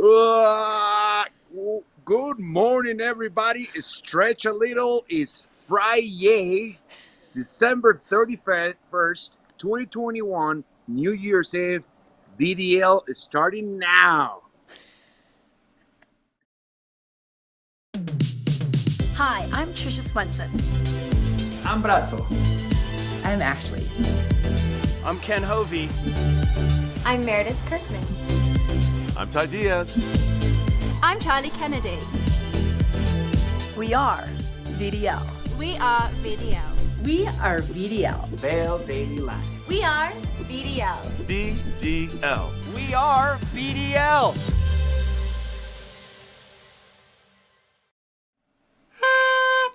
Uh, Good morning, everybody. Stretch a little. It's Friday, December 31st, 2021, New Year's Eve. DDL is starting now. Hi, I'm Trisha Swenson. I'm Brazzo. I'm Ashley. I'm Ken Hovey. I'm Meredith Kirkman. I'm Ty Diaz. I'm Charlie Kennedy. We are VDL. We are VDL. We are VDL. Vail Daily Life. We are VDL. BDL. We are VDL.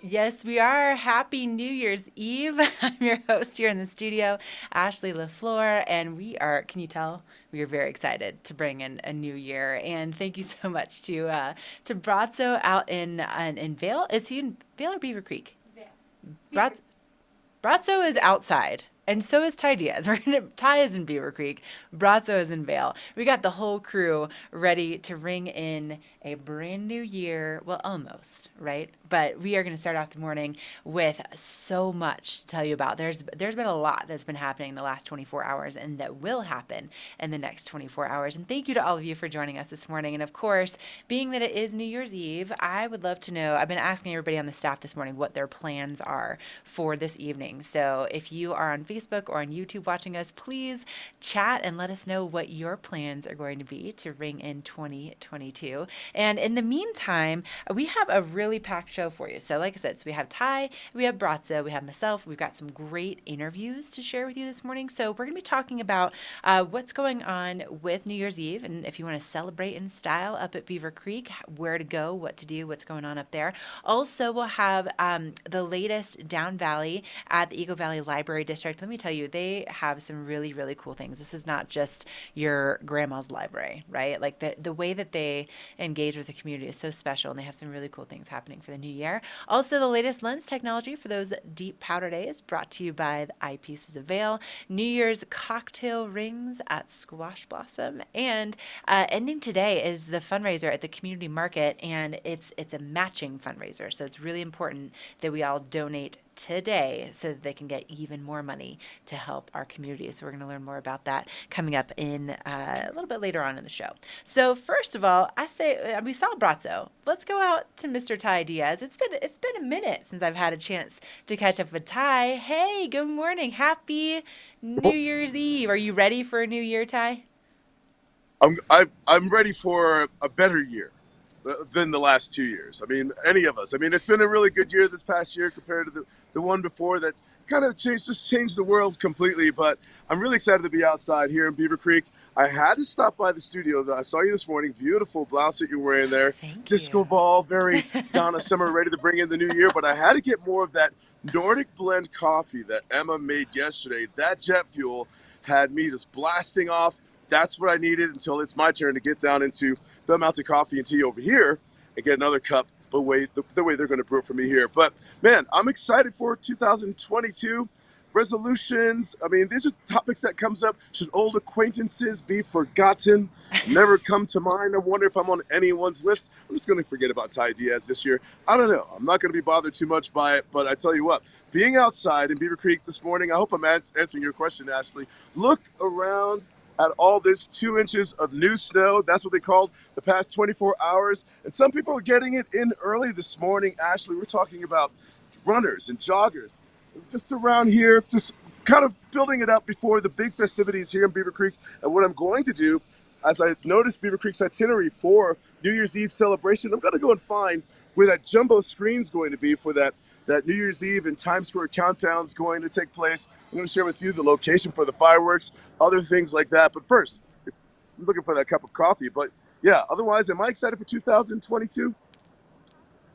Yes, we are. Happy New Year's Eve. I'm your host here in the studio, Ashley LaFleur, and we are, can you tell, we are very excited to bring in a new year. And thank you so much to Brazzo out in Vail. Is he in Vail or Beaver Creek? Vail. Brazzo is outside. And so is Ty Diaz. Ty is in Beaver Creek. Brazzo is in Vail. We got the whole crew ready to ring in a brand new year. Well, almost, right? But we are going to start off the morning with so much to tell you about. There's been a lot that's been happening in the last 24 hours and that will happen in the next 24 hours. And thank you to all of you for joining us this morning. And of course, being that it is New Year's Eve, I would love to know, I've been asking everybody on the staff this morning what their plans are for this evening. So if you are on Facebook or on YouTube watching us, please chat and let us know what your plans are going to be to ring in 2022. And in the meantime, we have a really packed show for you. So like I said, so we have Ty, we have Brazzo, we have myself. We've got some great interviews to share with you this morning. So we're going to be talking about what's going on with New Year's Eve, and if you want to celebrate in style up at Beaver Creek, where to go, what to do, what's going on up there. Also, we'll have the latest Down Valley at the Eagle Valley Library District. Let me tell you, they have some really, really cool things. This is not just your grandma's library, right? Like the way that they engage with the community is so special, and they have some really cool things happening for the new year. Also, the latest lens technology for those deep powder days, brought to you by the Pieces of Vail. New Year's cocktail rings at Squash Blossom, and ending today is the fundraiser at the community market, and it's a matching fundraiser. So it's really important that we all donate today so that they can get even more money to help our community. So we're going to learn more about that coming up in a little bit later on in the show. So first of all, I say we saw Brazzo. Let's go out to Mr. Ty Diaz. It's been a minute since I've had a chance to catch up with Ty. Hey, good morning. Happy New Year's Eve. Are you ready for a new year, Ty? I'm ready for a better year than the last 2 years. I mean, any of us. I mean, it's been a really good year this past year compared to the one before that kind of changed the world completely. But I'm really excited to be outside here in Beaver Creek. I had to stop by the studio, though. I saw you this morning. Beautiful blouse that you're wearing there. Thank Disco you. ball, very Donna Summer, ready to bring in the new year. But I had to get more of that Nordic blend coffee that Emma made yesterday. That jet fuel had me just blasting off. That's what I needed until it's my turn to get down into the Mountain Coffee and Tea over here and get another cup the way they're going to brew it for me here. But, man, I'm excited for 2022. Resolutions, I mean, these are topics that comes up. Should old acquaintances be forgotten? Never come to mind. I wonder if I'm on anyone's list. I'm just going to forget about Ty Diaz this year. I don't know. I'm not going to be bothered too much by it, but I tell you what, being outside in Beaver Creek this morning, I hope I'm answering your question, Ashley. Look around at all this 2 inches of new snow. That's what they called the past 24 hours. And some people are getting it in early this morning. Ashley, we're talking about runners and joggers just around here, just kind of building it up before the big festivities here in Beaver Creek. And what I'm going to do, as I noticed Beaver Creek's itinerary for New Year's Eve celebration, I'm going to go and find where that jumbo screen's going to be for that New Year's Eve and Times Square countdown's going to take place. I'm going to share with you the location for the fireworks, other things like that. But first, I'm looking for that cup of coffee. But yeah, otherwise, am I excited for 2022? A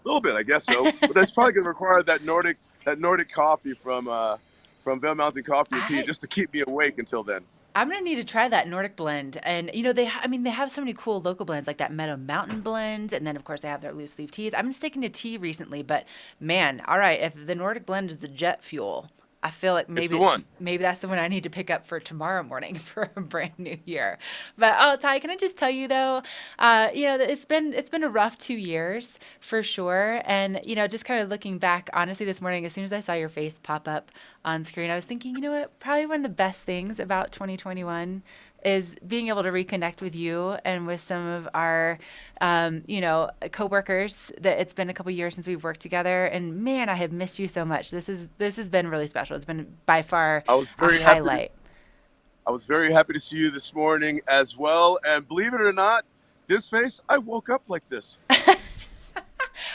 little bit, I guess so. But that's probably going to require that Nordic coffee from Vail Mountain Coffee and Tea just to keep me awake until then. I'm going to need to try that Nordic blend. And, you know, they have so many cool local blends like that Meadow Mountain blend. And then, of course, they have their loose leaf teas. I've been sticking to tea recently, but man, all right, if the Nordic blend is the jet fuel, I feel like It's the one. maybe that's the one I need to pick up for tomorrow morning for a brand new year. But oh, Ty, can I just tell you though, that it's been a rough 2 years for sure. And just kind of looking back, honestly, this morning, as soon as I saw your face pop up on screen, I was thinking, you know what? Probably one of the best things about 2021 is being able to reconnect with you and with some of our, coworkers that it's been a couple years since we've worked together. And man, I have missed you so much. This has been really special. It's been by far I was a very happy. highlight. I was very happy to see you this morning as well. And believe it or not, this face, I woke up like this.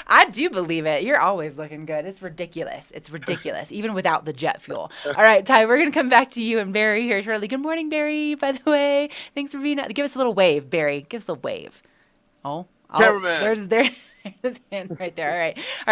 I do believe it. You're always looking good. It's ridiculous. It's ridiculous, even without the jet fuel. All right, Ty, we're going to come back to you and Barry here shortly. Good morning, Barry, by the way. Thanks for being out. Give us a little wave, Barry. Give us a wave. Oh, Cameraman. There's his hand right there. All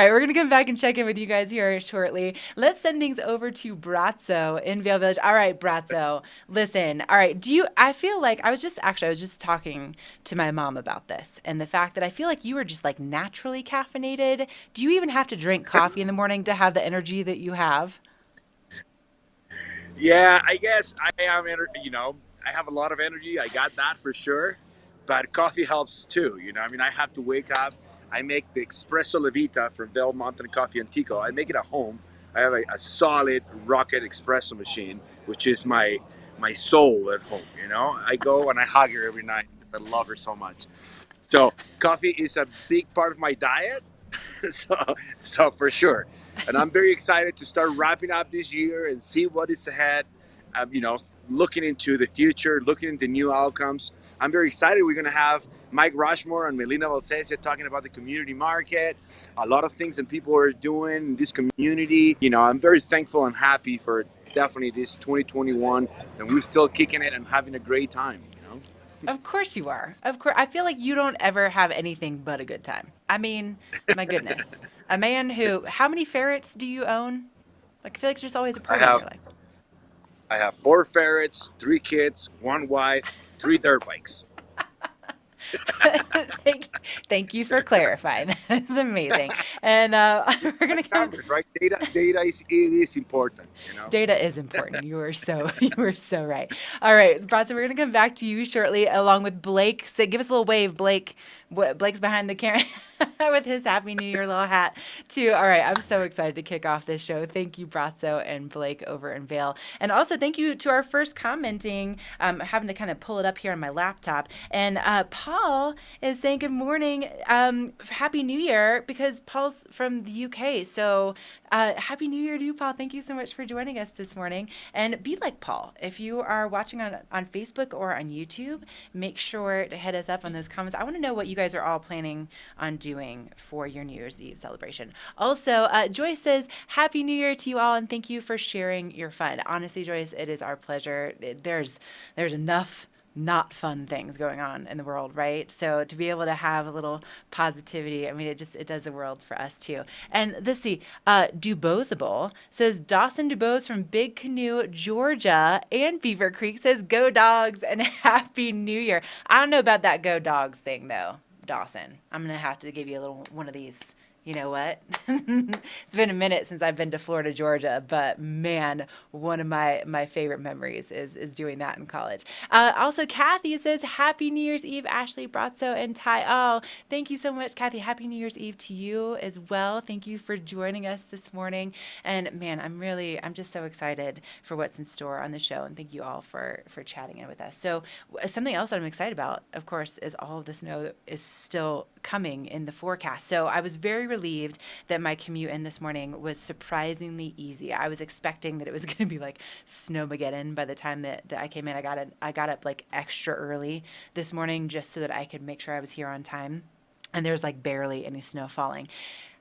right. We're going to come back and check in with you guys here shortly. Let's send things over to Brazzo in Vail Village. All right, Brazzo, listen. All right. I feel like I was just talking to my mom about this and the fact that I feel like you were just like naturally caffeinated. Do you even have to drink coffee in the morning to have the energy that you have? Yeah, I guess I have I have a lot of energy. I got that for sure. But coffee helps too. I have to wake up. I make the Espresso La Vita from Vail Mountain Coffee Antico. I make it at home. I have a solid rocket espresso machine, which is my soul at home. I go and I hug her every night because I love her so much. So coffee is a big part of my diet. so for sure. And I'm very excited to start wrapping up this year and see what is ahead. Looking into the future, looking into new outcomes. I'm very excited. We're going to have Mike Rushmore and Melina Valsesia talking about the community market, a lot of things that people are doing in this community. I'm very thankful and happy for definitely this 2021, and we're still kicking it and having a great time. Of course you are. Of course. I feel like you don't ever have anything but a good time. I mean, my goodness. A man how many ferrets do you own? Like, I feel like there's always a party in your life. I have 4 ferrets, 3 kids, 1 wife, 3 dirt bikes. Thank you for clarifying. That is amazing. And we're gonna come. Right? Data is important. Data is important. You are so right. All right, Bronson, we're gonna come back to you shortly, along with Blake. So give us a little wave, Blake. Blake's behind the camera with his Happy New Year little hat too. All right, I'm so excited to kick off this show. Thank you, Brazzo and Blake over in Vail, and also thank you to our first commenting. Having to kind of pull it up here on my laptop, and Paul is saying good morning, Happy New Year, because Paul's from the UK. So Happy New Year to you, Paul. Thank you so much for joining us this morning. And be like Paul. If you are watching on Facebook or on YouTube, make sure to hit us up on those comments. I want to know what you guys are all planning on doing for your New Year's Eve celebration. Also, Joyce says, Happy New Year to you all, and thank you for sharing your fun. Honestly, Joyce, it is our pleasure. There's enough not fun things going on in the world, right? So to be able to have a little positivity, I mean, it does the world for us too. And let's see, Dubosable says, Dawson Dubose from Big Canoe, Georgia, and Beaver Creek says, go dogs and Happy New Year. I don't know about that go dogs thing though, Dawson. I'm going to have to give you a little one of these. You know what? It's been a minute since I've been to Florida, Georgia, but man, one of my favorite memories is doing that in college. Also, Kathy says, Happy New Year's Eve, Ashley, Brazzo, and Ty. Oh, thank you so much, Kathy. Happy New Year's Eve to you as well. Thank you for joining us this morning. And man, I'm just so excited for what's in store on the show. And thank you all for chatting in with us. So something else that I'm excited about, of course, is all of the snow that is still coming in the forecast. So I was very relieved that my commute in this morning was surprisingly easy. I was expecting that it was going to be like snowmageddon by the time that I came in. I got up like extra early this morning just so that I could make sure I was here on time. And there's like barely any snow falling.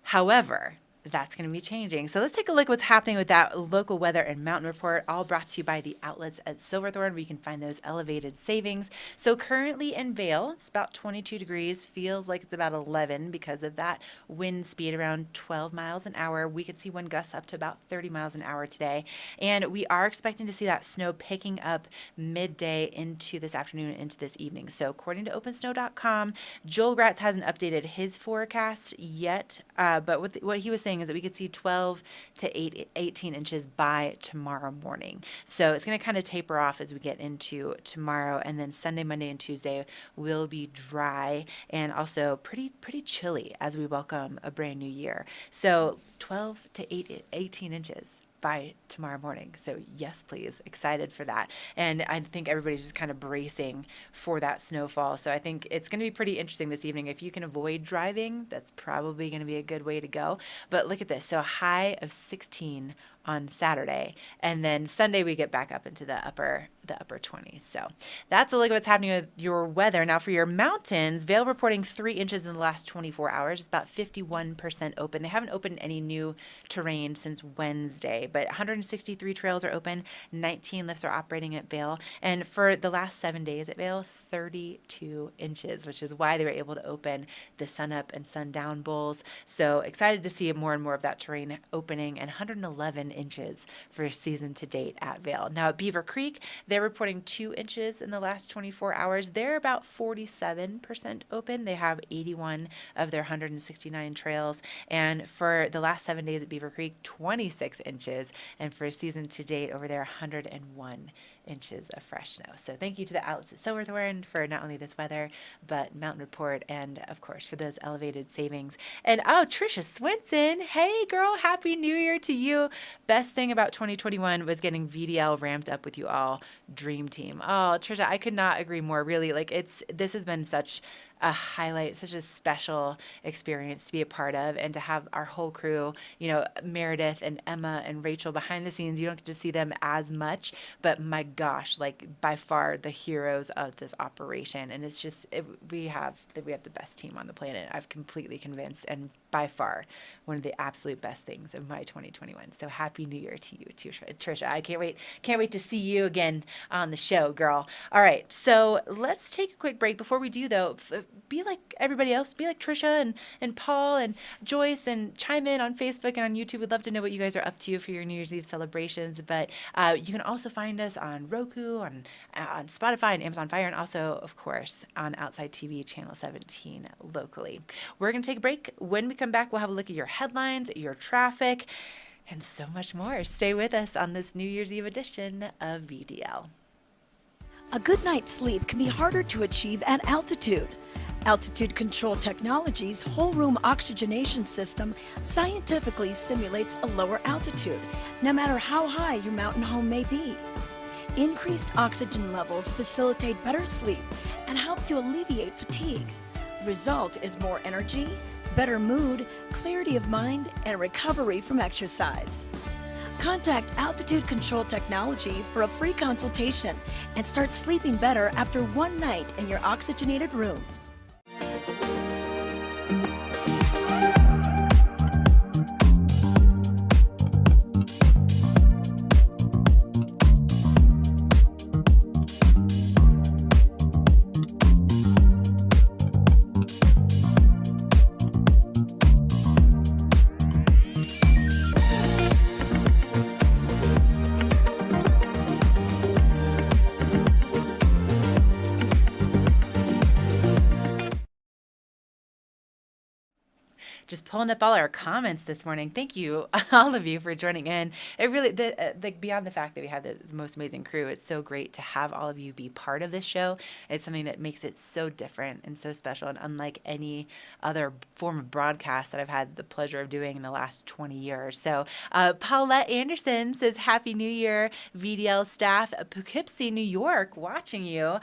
However, that's going to be changing. So let's take a look at what's happening with that local weather and mountain report, all brought to you by the outlets at Silverthorne, where you can find those elevated savings. So currently in Vail, it's about 22 degrees, feels like it's about 11 because of that wind speed around 12 miles an hour. We could see wind gusts up to about 30 miles an hour today. And we are expecting to see that snow picking up midday into this afternoon, into this evening. So according to opensnow.com, Joel Gratz hasn't updated his forecast yet, but what he was saying saying is that we could see 12 to 18 inches by tomorrow morning. So it's going to kind of taper off as we get into tomorrow, and then Sunday, Monday, and Tuesday will be dry and also pretty chilly as we welcome a brand new year. So 12 to 18 inches by tomorrow morning. So yes, please. Excited for that. And I think everybody's just kind of bracing for that snowfall. So I think it's going to be pretty interesting this evening. If you can avoid driving, that's probably going to be a good way to go. But look at this. So a high of 16 on Saturday, and then Sunday we get back up into the upper 20s. So that's a look at what's happening with your weather. Now for your mountains, Vail reporting 3 inches in the last 24 hours. It's about 51% open. They haven't opened any new terrain since Wednesday, but 163 trails are open. 19 lifts are operating at Vail, and for the last 7 days at Vail, 32 inches, which is why they were able to open the sun up and sun down bowls. So excited to see more and more of that terrain opening, and 111 inches for season to date at Vail. Now at Beaver Creek, they're reporting 2 inches in the last 24 hours. They're about 47% open. They have 81 of their 169 trails. And for the last 7 days at Beaver Creek, 26 inches. And for season to date over there, 101 inches of fresh snow. So thank you to the outlets at Silverthorne for not only this weather, but Mountain Report, and of course for those elevated savings. And oh, Trisha Swenson, hey girl, happy new year to you. Best thing about 2021 was getting VDL ramped up with you all. Dream team. Oh, Trisha, I could not agree more. Really, like this has been such a highlight, such a special experience to be a part of, and to have our whole crew, Meredith and Emma and Rachel behind the scenes. You don't get to see them as much, but my gosh, like by far the heroes of this operation. And it's just, we have the best team on the planet. I've completely convinced, and by far one of the absolute best things of my 2021. So happy new year to you too, Trisha. I can't wait to see you again on the show, girl. All right, so let's take a quick break. Before we do though, be like everybody else, be like Trisha and Paul and Joyce, and chime in on Facebook and on YouTube. We'd love to know what you guys are up to for your New Year's Eve celebrations. But you can also find us on Roku, on Spotify and Amazon Fire, and also, of course, on Outside TV Channel 17 locally. We're going to take a break. When we come back, we'll have a look at your headlines, your traffic, and so much more. Stay with us on this New Year's Eve edition of VDL. A good night's sleep can be harder to achieve at altitude. Altitude Control Technology's whole room oxygenation system scientifically simulates a lower altitude, no matter how high your mountain home may be. Increased oxygen levels facilitate better sleep and help to alleviate fatigue. The result is more energy, better mood, clarity of mind, and recovery from exercise. Contact Altitude Control Technology for a free consultation and start sleeping better after one night in your oxygenated room. Just pulling up all our comments this morning. Thank you, all of you, for joining in. It really, beyond the fact that we have the most amazing crew, it's so great to have all of you be part of this show. It's something that makes it so different and so special, and unlike any other form of broadcast that I've had the pleasure of doing in the last 20 years. So Paulette Anderson says, Happy New Year, VDL staff at Poughkeepsie, New York, watching you.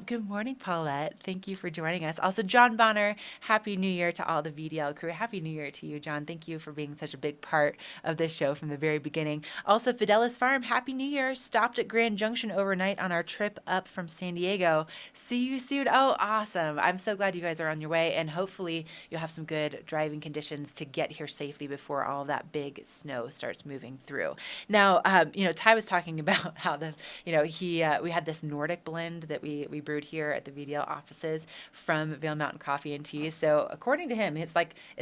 Good morning, Paulette. Thank you for joining us. Also, John Bonner, Happy New Year to all the VDL crew. Happy New Year to you, John. Thank you for being such a big part of this show from the very beginning. Also, Fidelis Farm, Happy New Year. Stopped at Grand Junction overnight on our trip up from San Diego. See you soon. Oh, awesome. I'm so glad you guys are on your way, and hopefully you'll have some good driving conditions to get here safely before all that big snow starts moving through. Now, Ty was talking about how we had this Nordic blend that we brewed here at the VDL offices from Vail Mountain Coffee and Tea. So according to him, it's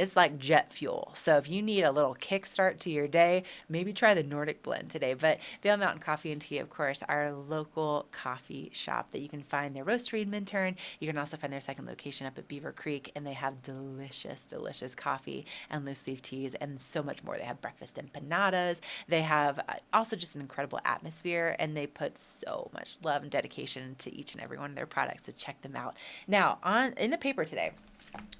it's like jet fuel. So if you need a little kickstart to your day, maybe try the Nordic blend today. But Vail Mountain Coffee and Tea, of course, our local coffee shop that you can find their roastery in Minturn. You can also find their second location up at Beaver Creek, and they have delicious, delicious coffee and loose leaf teas and so much more. They have breakfast empanadas. They have also just an incredible atmosphere, and they put so much love and dedication to each and every one of their products. So check them out. Now, in the paper today,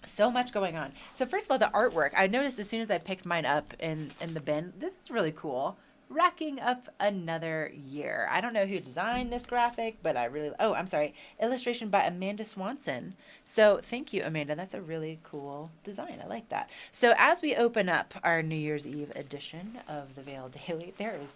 so much going on. So first of all, the artwork. I noticed as soon as I picked mine up in the bin, this is really cool. Racking up another year. I don't know who designed this graphic, but I'm sorry, illustration by Amanda Swanson. So thank you, Amanda. That's a really cool design. I like that. So as we open up our New Year's Eve edition of the Vail Daily, there's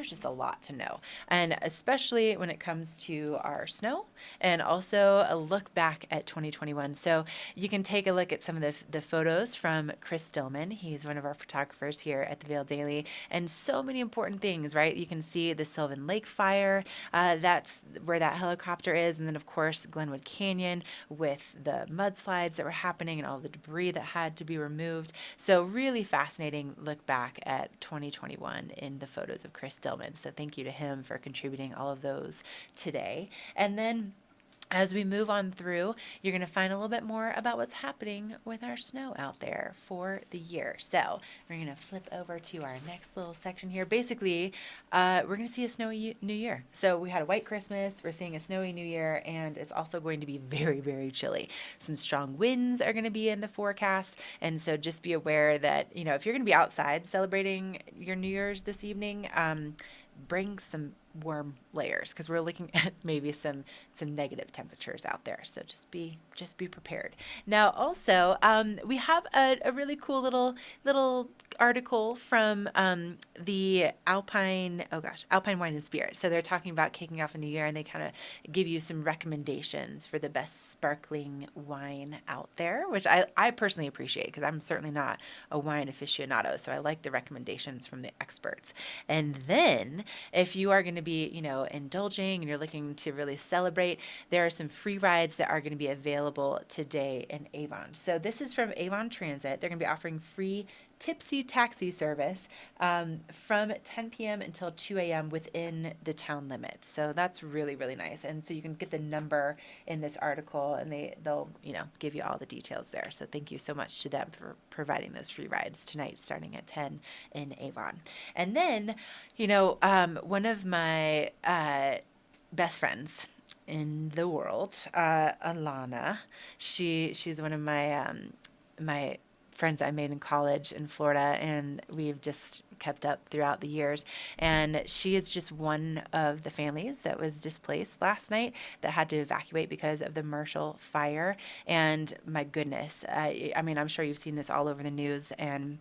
just a lot to know, and especially when it comes to our snow, and also a look back at 2021. So you can take a look at some of the photos from Chris Dillman. He's one of our photographers here at the Vail Daily, and so many important things, right? You can see the Sylvan Lake fire. That's where that helicopter is. And then, of course, Glenwood Canyon with the mudslides that were happening and all the debris that had to be removed. So really fascinating look back at 2021 in the photos of Chris Dillman. So thank you to him for contributing all of those today. And then as we move on through, you're going to find a little bit more about what's happening with our snow out there for the year. So we're going to flip over to our next little section here. Basically, we're going to see a snowy new year. So we had a white Christmas, we're seeing a snowy new year, and it's also going to be very, very chilly. Some strong winds are going to be in the forecast. And so just be aware that, if you're going to be outside celebrating your New Year's this evening, bring some warm layers, because we're looking at maybe some negative temperatures out there. So just be prepared. Now, also, we have a really cool little article from the Alpine Wine and Spirit. So they're talking about kicking off a new year, and they kind of give you some recommendations for the best sparkling wine out there, which I personally appreciate, because I'm certainly not a wine aficionado. So I like the recommendations from the experts. And then if you are going to be, indulging and you're looking to really celebrate, there are some free rides that are going to be available today in Avon. So this is from Avon Transit. They're going to be offering free tipsy taxi service from 10 p.m. until 2 a.m. within the town limits. So that's really, really nice. And so you can get the number in this article, and they'll give you all the details there. So thank you so much to them for providing those free rides tonight, starting at 10 in Avon. And then, one of my best friends in the world, Alana, she's one of my friends I made in college in Florida, and we've just kept up throughout the years. And she is just one of the families that was displaced last night that had to evacuate because of the Marshall fire. And my goodness, I'm sure you've seen this all over the news, and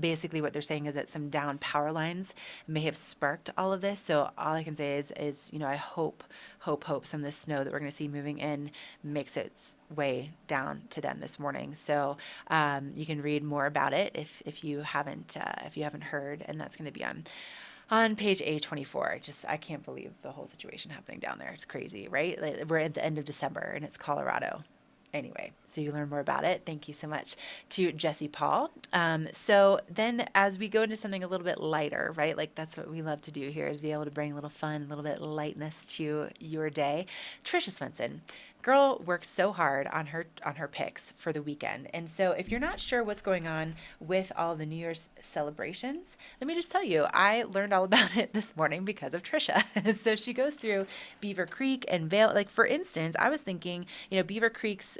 basically what they're saying is that some down power lines may have sparked all of this. So all I can say is I hope some of the snow that we're going to see moving in makes its way down to them this morning. So you can read more about it if you haven't heard, and that's going to be on page A24. I can't believe the whole situation happening down there. It's crazy, right? We're at the end of December, and it's Colorado. Anyway, so you learn more about it. Thank you so much to Jesse Paul. So then as we go into something a little bit lighter, right? Like that's what we love to do here, is be able to bring a little fun, a little bit of lightness to your day. Trisha Swenson. Girl works so hard on her picks for the weekend. And so if you're not sure what's going on with all the New Year's celebrations, let me just tell you, I learned all about it this morning because of Trisha. So she goes through Beaver Creek and Vail. Like, for instance, I was thinking, Beaver Creek's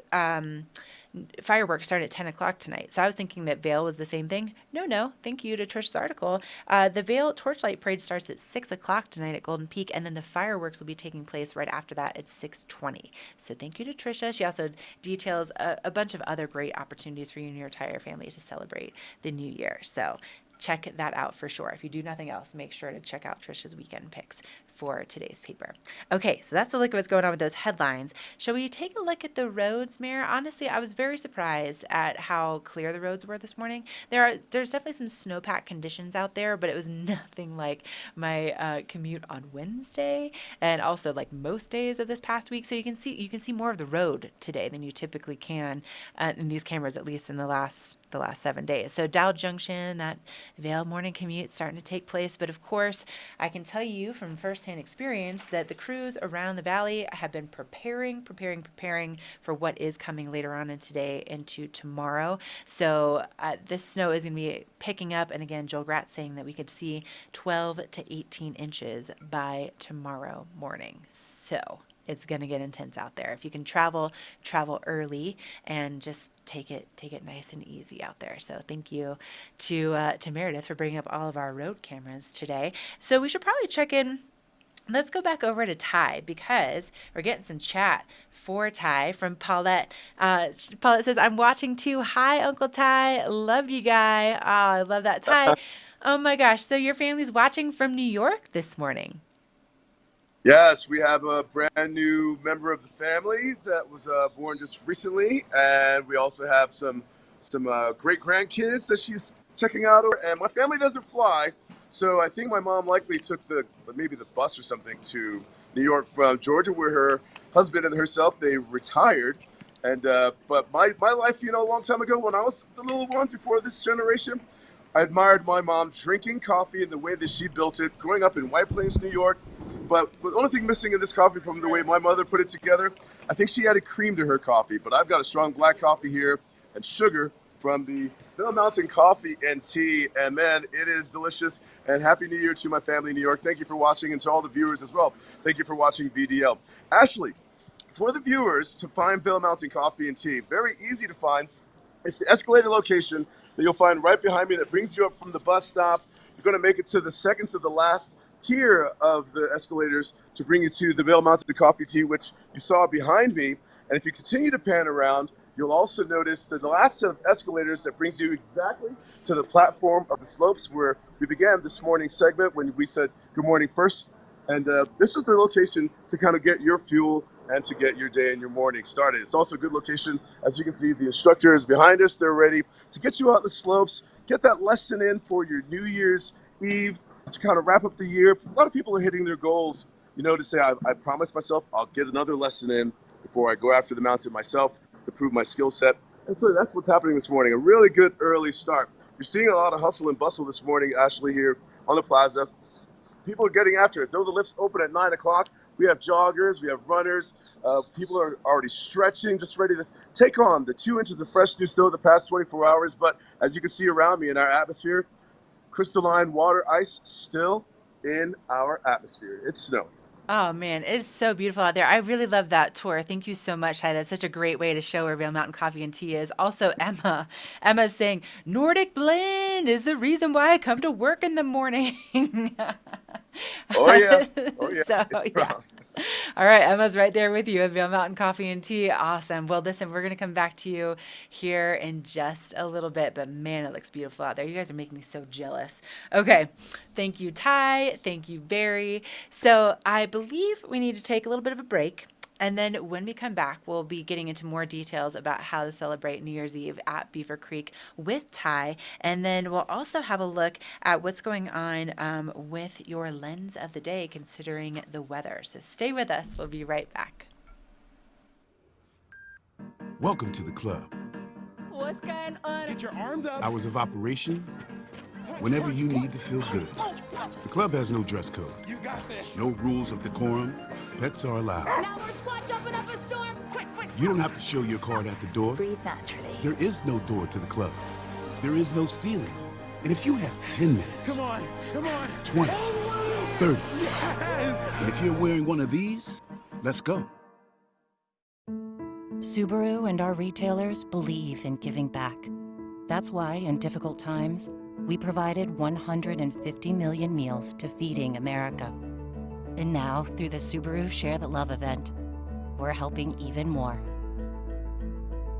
fireworks start at 10 o'clock tonight. So I was thinking that Vail was the same thing. No. Thank you to Trisha's article. The Vail Torchlight Parade starts at 6 o'clock tonight at Golden Peak, and then the fireworks will be taking place right after that at 6:20. So thank you to Trisha. She also details a bunch of other great opportunities for you and your entire family to celebrate the new year. So check that out for sure. If you do nothing else, make sure to check out Trisha's weekend picks for today's paper. Okay, so that's a look at what's going on with those headlines. Shall we take a look at the roads, Mare? Honestly, I was very surprised at how clear the roads were this morning. There's definitely some snowpack conditions out there, but it was nothing like my commute on Wednesday, and also like most days of this past week. So you can see more of the road today than you typically can in these cameras, at least in the last the last 7 days. So Dow Junction, that Vail morning commute starting to take place. But of course, I can tell you from firsthand experience that the crews around the valley have been preparing for what is coming later on in today into tomorrow. So this snow is going to be picking up. And again, Joel Gratz saying that we could see 12 to 18 inches by tomorrow morning. So it's going to get intense out there. If you can travel early and just take it nice and easy out there. So thank you to Meredith for bringing up all of our road cameras today. So we should probably check in. Let's go back over to Ty because we're getting some chat for Ty from Paulette. Paulette says, I'm watching too. Hi, Uncle Ty. Love you, guy. Oh, I love that. Ty, oh my gosh. So your family's watching from New York this morning. Yes, we have a brand new member of the family that was born just recently, and we also have some great grandkids that she's checking out. And my family doesn't fly, so I think my mom likely took maybe the bus or something to New York from Georgia, where her husband and herself they retired. And but my life, a long time ago when I was the little ones before this generation, I admired my mom drinking coffee in the way that she built it, growing up in White Plains, New York. But the only thing missing in this coffee from the way my mother put it together, I think she added cream to her coffee. But I've got a strong black coffee here and sugar from the Mill Mountain Coffee and Tea. And man, it is delicious. And Happy New Year to my family in New York. Thank you for watching, and to all the viewers as well. Thank you for watching VDL. Ashley, for the viewers to find Mill Mountain Coffee and Tea, very easy to find. It's the escalator location that you'll find right behind me that brings you up from the bus stop. You're going to make it to the second to the last tier of the escalators to bring you to the Vail Mountain Coffee Tea, which you saw behind me. And if you continue to pan around, you'll also notice that the last set of escalators that brings you exactly to the platform of the slopes where we began this morning's segment when we said good morning first. And this is the location to kind of get your fuel and to get your day and your morning started. It's also a good location. As you can see, the instructor is behind us. They're ready to get you out the slopes, get that lesson in for your New Year's Eve to kind of wrap up the year. A lot of people are hitting their goals, to say, I promised myself I'll get another lesson in before I go after the mountain myself to prove my skill set. And so that's what's happening this morning. A really good early start. You're seeing a lot of hustle and bustle this morning, Ashley, here on the plaza. People are getting after it. Though the lifts open at 9 o'clock, we have joggers, we have runners. People are already stretching, just ready to take on the 2 inches of fresh new snow the past 24 hours. But as you can see around me in our atmosphere, crystalline water ice still in our atmosphere. It's snowing. Oh man, it's so beautiful out there. I really love that tour. Thank you so much, Ty. That's such a great way to show where Vail Mountain Coffee and Tea is. Also, Emma's saying Nordic blend is the reason why I come to work in the morning. Oh yeah. So, yeah. All right, Emma's right there with you at Vail Mountain Coffee and Tea. Awesome. Well, listen, we're going to come back to you here in just a little bit, but man, it looks beautiful out there. You guys are making me so jealous. Okay. Thank you, Ty. Thank you, Barry. So I believe we need to take a little bit of a break. And then when we come back, we'll be getting into more details about how to celebrate New Year's Eve at Beaver Creek with Ty. And then we'll also have a look at what's going on with your lens of the day, considering the weather. So stay with us. We'll be right back. Welcome to the club. What's going on? Get your arms up. Hours of operation, whenever you need to feel good. The club has no dress code, You got this. no rules of decorum. Pets are allowed. Now we're squad jumping up a storm. Quick. You don't have to show your card at the door. Breathe naturally. There is no door to the club. There is no ceiling. And if you have 10 minutes, Come on. 20, 30, and if you're wearing one of these, let's go. Subaru and our retailers believe in giving back. That's why, in difficult times, we provided 150 million meals to Feeding America. And now, through the Subaru Share the Love event, we're helping even more.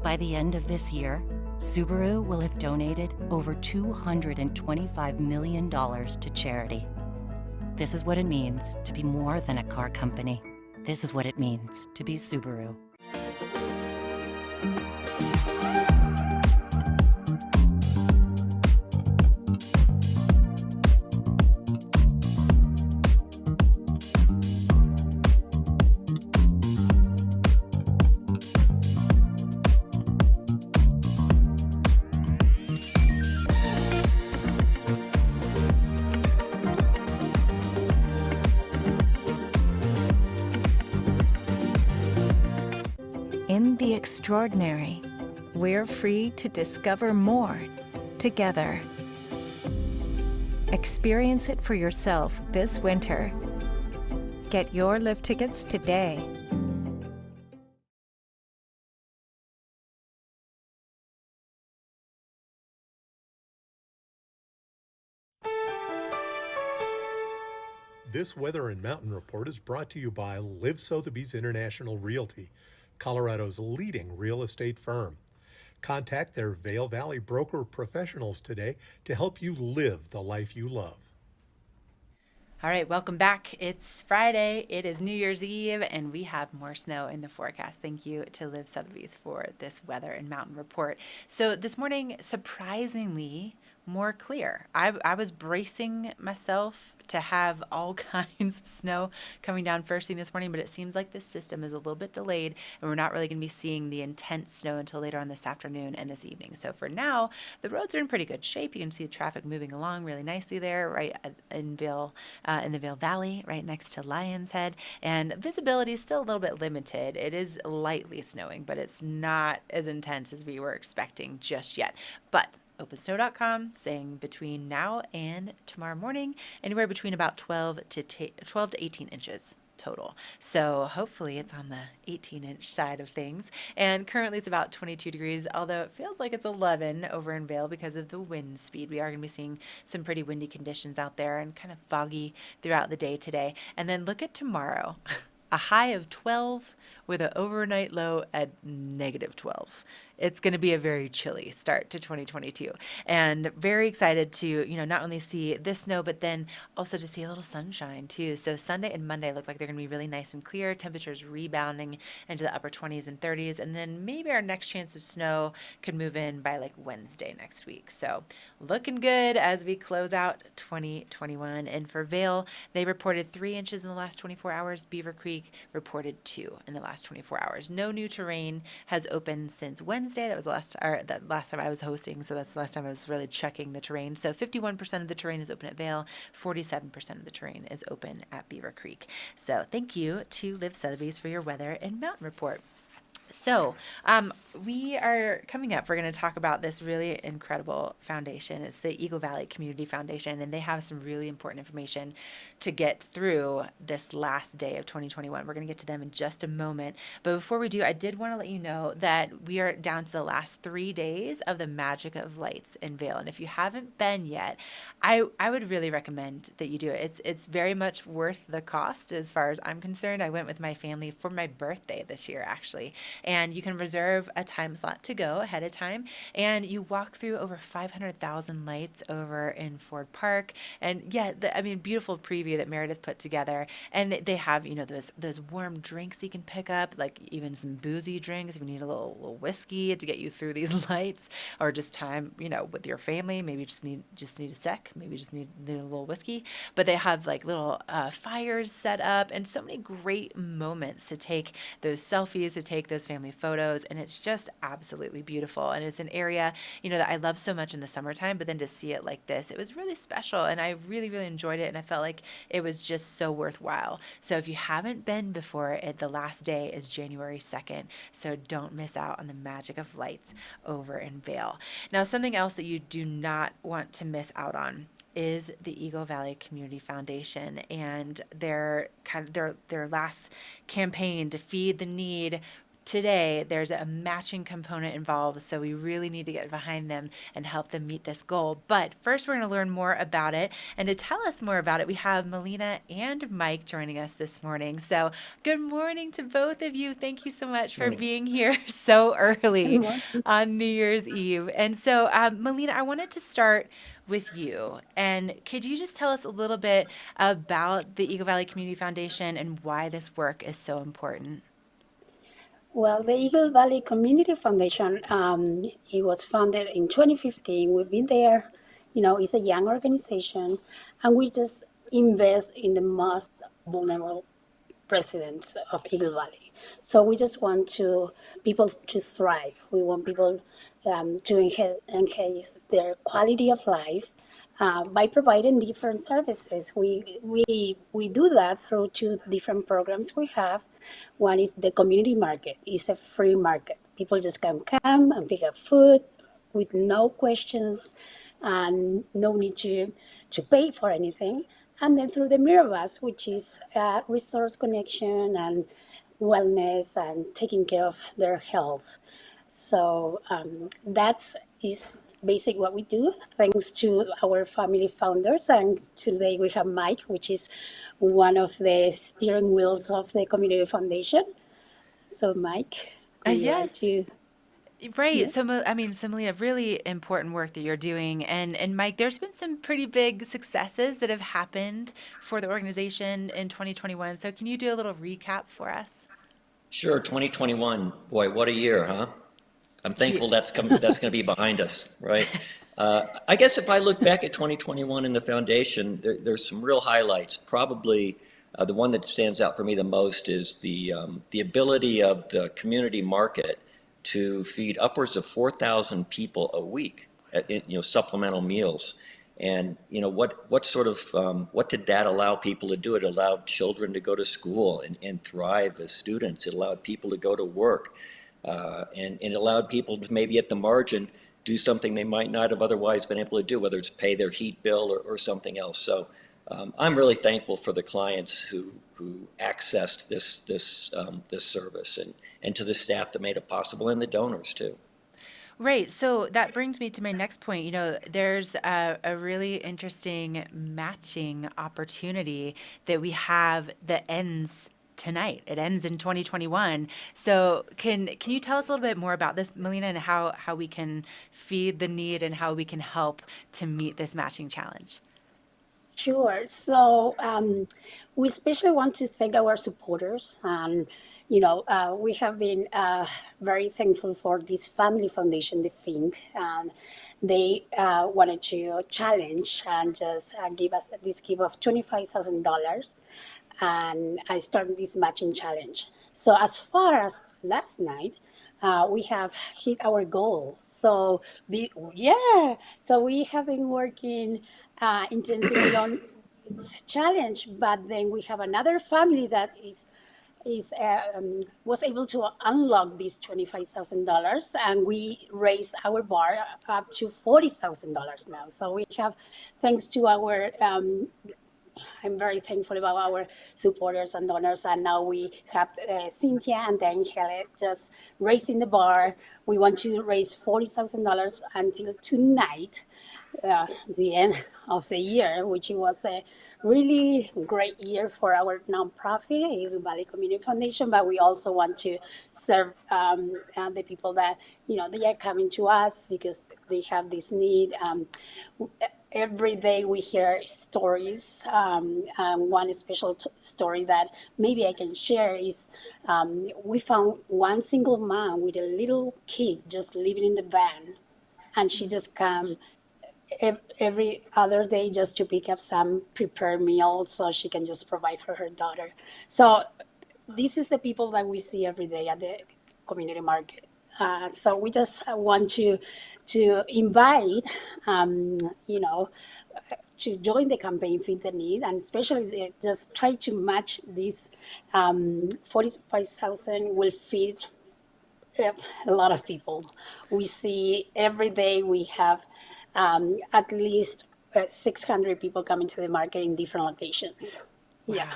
By the end of this year, Subaru will have donated over $225 million to charity. This is what it means to be more than a car company. This is what it means to be Subaru. the extraordinary. We're free to discover more together. Experience it for yourself this winter. Get your lift tickets today. This Weather and Mountain Report is brought to you by Live Sotheby's International Realty, Colorado's leading real estate firm. Contact their Vail Valley broker professionals today to help you live the life you love. All right, welcome back. It's Friday. It is New Year's Eve, and we have more snow in the forecast. Thank you to Live Sotheby's for this weather and mountain report. So this morning, surprisingly, more clear. I was bracing myself to have all kinds of snow coming down first thing this morning, but it seems like this system is a little bit delayed, and we're not really going to be seeing the intense snow until later on this afternoon and this evening. So for now, the roads are in pretty good shape. You can see the traffic moving along really nicely there, right in Vail, in the Vail Valley, right next to Lion's Head, and visibility is still a little bit limited. It is lightly snowing, but it's not as intense as we were expecting just yet. But OpenSnow.com saying between now and tomorrow morning, anywhere between about 12 to 18 inches total. So hopefully it's on the 18-inch side of things. And currently it's about 22 degrees, although it feels like it's 11 over in Vail because of the wind speed. We are going to be seeing some pretty windy conditions out there and kind of foggy throughout the day today. And then look at tomorrow. A high of 12 with an overnight low at negative 12. It's going to be a very chilly start to 2022, and very excited to, not only see this snow, but then also to see a little sunshine too. So Sunday and Monday look like they're going to be really nice and clear. Temperatures rebounding into the upper 20s and 30s, and then maybe our next chance of snow could move in by like Wednesday next week. So looking good as we close out 2021. And for Vail, they reported 3 inches in the last 24 hours. Beaver Creek reported 2 in the last 24 hours. No new terrain has opened since Wednesday. That was the last time I was hosting, so that's the last time I was really checking the terrain. So 51% of the terrain is open at Vail, 47% of the terrain is open at Beaver Creek. So thank you to Live Sotheby's for your weather and mountain report. So we are coming up. We're going to talk about this really incredible foundation. It's the Eagle Valley Community Foundation, and they have some really important information to get through this last day of 2021. We're going to get to them in just a moment. But before we do, I did want to let you know that we are down to the last 3 days of the Magic of Lights in Vail. And if you haven't been yet, I would really recommend that you do it. It's very much worth the cost as far as I'm concerned. I went with my family for my birthday this year, actually. And you can reserve a time slot to go ahead of time. And you walk through over 500,000 lights over in Ford Park. And yeah, beautiful preview that Meredith put together. And they have, those warm drinks you can pick up, like even some boozy drinks if you need a little whiskey to get you through these lights, or just time, with your family. Maybe you just need a sec. Maybe you just need a little whiskey. But they have like little fires set up and so many great moments to take those selfies, to take those family photos, and it's just absolutely beautiful. And it's an area, that I love so much in the summertime, but then to see it like this, it was really special, and I really, really enjoyed it, and I felt like it was just so worthwhile. So if you haven't been before, the last day is January 2nd, so don't miss out on the magic of lights over in Vail. Now, something else that you do not want to miss out on is the Eagle Valley Community Foundation and their last campaign to feed the need. Today, there's a matching component involved, so we really need to get behind them and help them meet this goal. But first, we're going to learn more about it. And to tell us more about it, we have Melina and Mike joining us this morning. So good morning to both of you. Thank you so much for being here so early on New Year's Eve. And so, Melina, I wanted to start with you. And could you just tell us a little bit about the Eagle Valley Community Foundation and why this work is so important? Well, the Eagle Valley Community Foundation, it was founded in 2015. We've been there, it's a young organization, and we just invest in the most vulnerable residents of Eagle Valley. So we just want people to thrive. We want people to enhance their quality of life by providing different services. We do that through two different programs we have. One is the community market. It's a free market. People just can come and pick up food with no questions and no need to pay for anything. And then through the Mirabus, which is resource connection and wellness and taking care of their health. So that's is basic what we do, thanks to our family founders. And today we have Mike, which is one of the steering wheels of the community foundation. So Mike, would you Yeah. like to? Right. Yeah. So, I mean, so Malia, really important work that you're doing. And Mike, there's been some pretty big successes that have happened for the organization in 2021. So can you do a little recap for us? Sure. 2021. Boy, what a year, huh? I'm thankful that's going to be behind us, right? I guess if I look back at 2021 in the foundation, there's some real highlights. Probably the one that stands out for me the most is the ability of the community market to feed upwards of 4,000 people a week at, supplemental meals. And what sort of what did that allow people to do? It allowed children to go to school and thrive as students. It allowed people to go to work, and it allowed people to maybe at the margin do something they might not have otherwise been able to do, whether it's pay their heat bill or something else. So I'm really thankful for the clients who accessed this service, and to the staff that made it possible, and the donors too. Right. So that brings me to my next point. There's a really interesting matching opportunity that we have that ends tonight. It ends in 2021. So can you tell us a little bit more about this, Melina, and how we can feed the need and how we can help to meet this matching challenge? Sure. So we especially want to thank our supporters. And, we have been very thankful for this family foundation, the Think. They wanted to challenge and just give us this gift of $25,000. And I started this matching challenge. So as far as last night, we have hit our goal. So so we have been working intensively on this challenge, but then we have another family that was able to unlock this $25,000, and we raised our bar up to $40,000 now. So we have, thanks to our I'm very thankful about our supporters and donors. And now we have Cynthia and Danielle just raising the bar. We want to raise $40,000 until tonight, the end of the year, which was a really great year for our nonprofit, Eagle Valley Community Foundation. But we also want to serve the people that, they are coming to us because they have this need. Every day we hear stories. One special story that maybe I can share is we found one single mom with a little kid just living in the van, and she just come every other day just to pick up some prepared meal so she can just provide for her daughter. So this is the people that we see every day at the community market. So we just want to invite, to join the campaign Feed the Need, and especially just try to match this 45,000 will feed a lot of people. We see every day we have at least 600 people coming to the market in different locations. Wow. Yeah.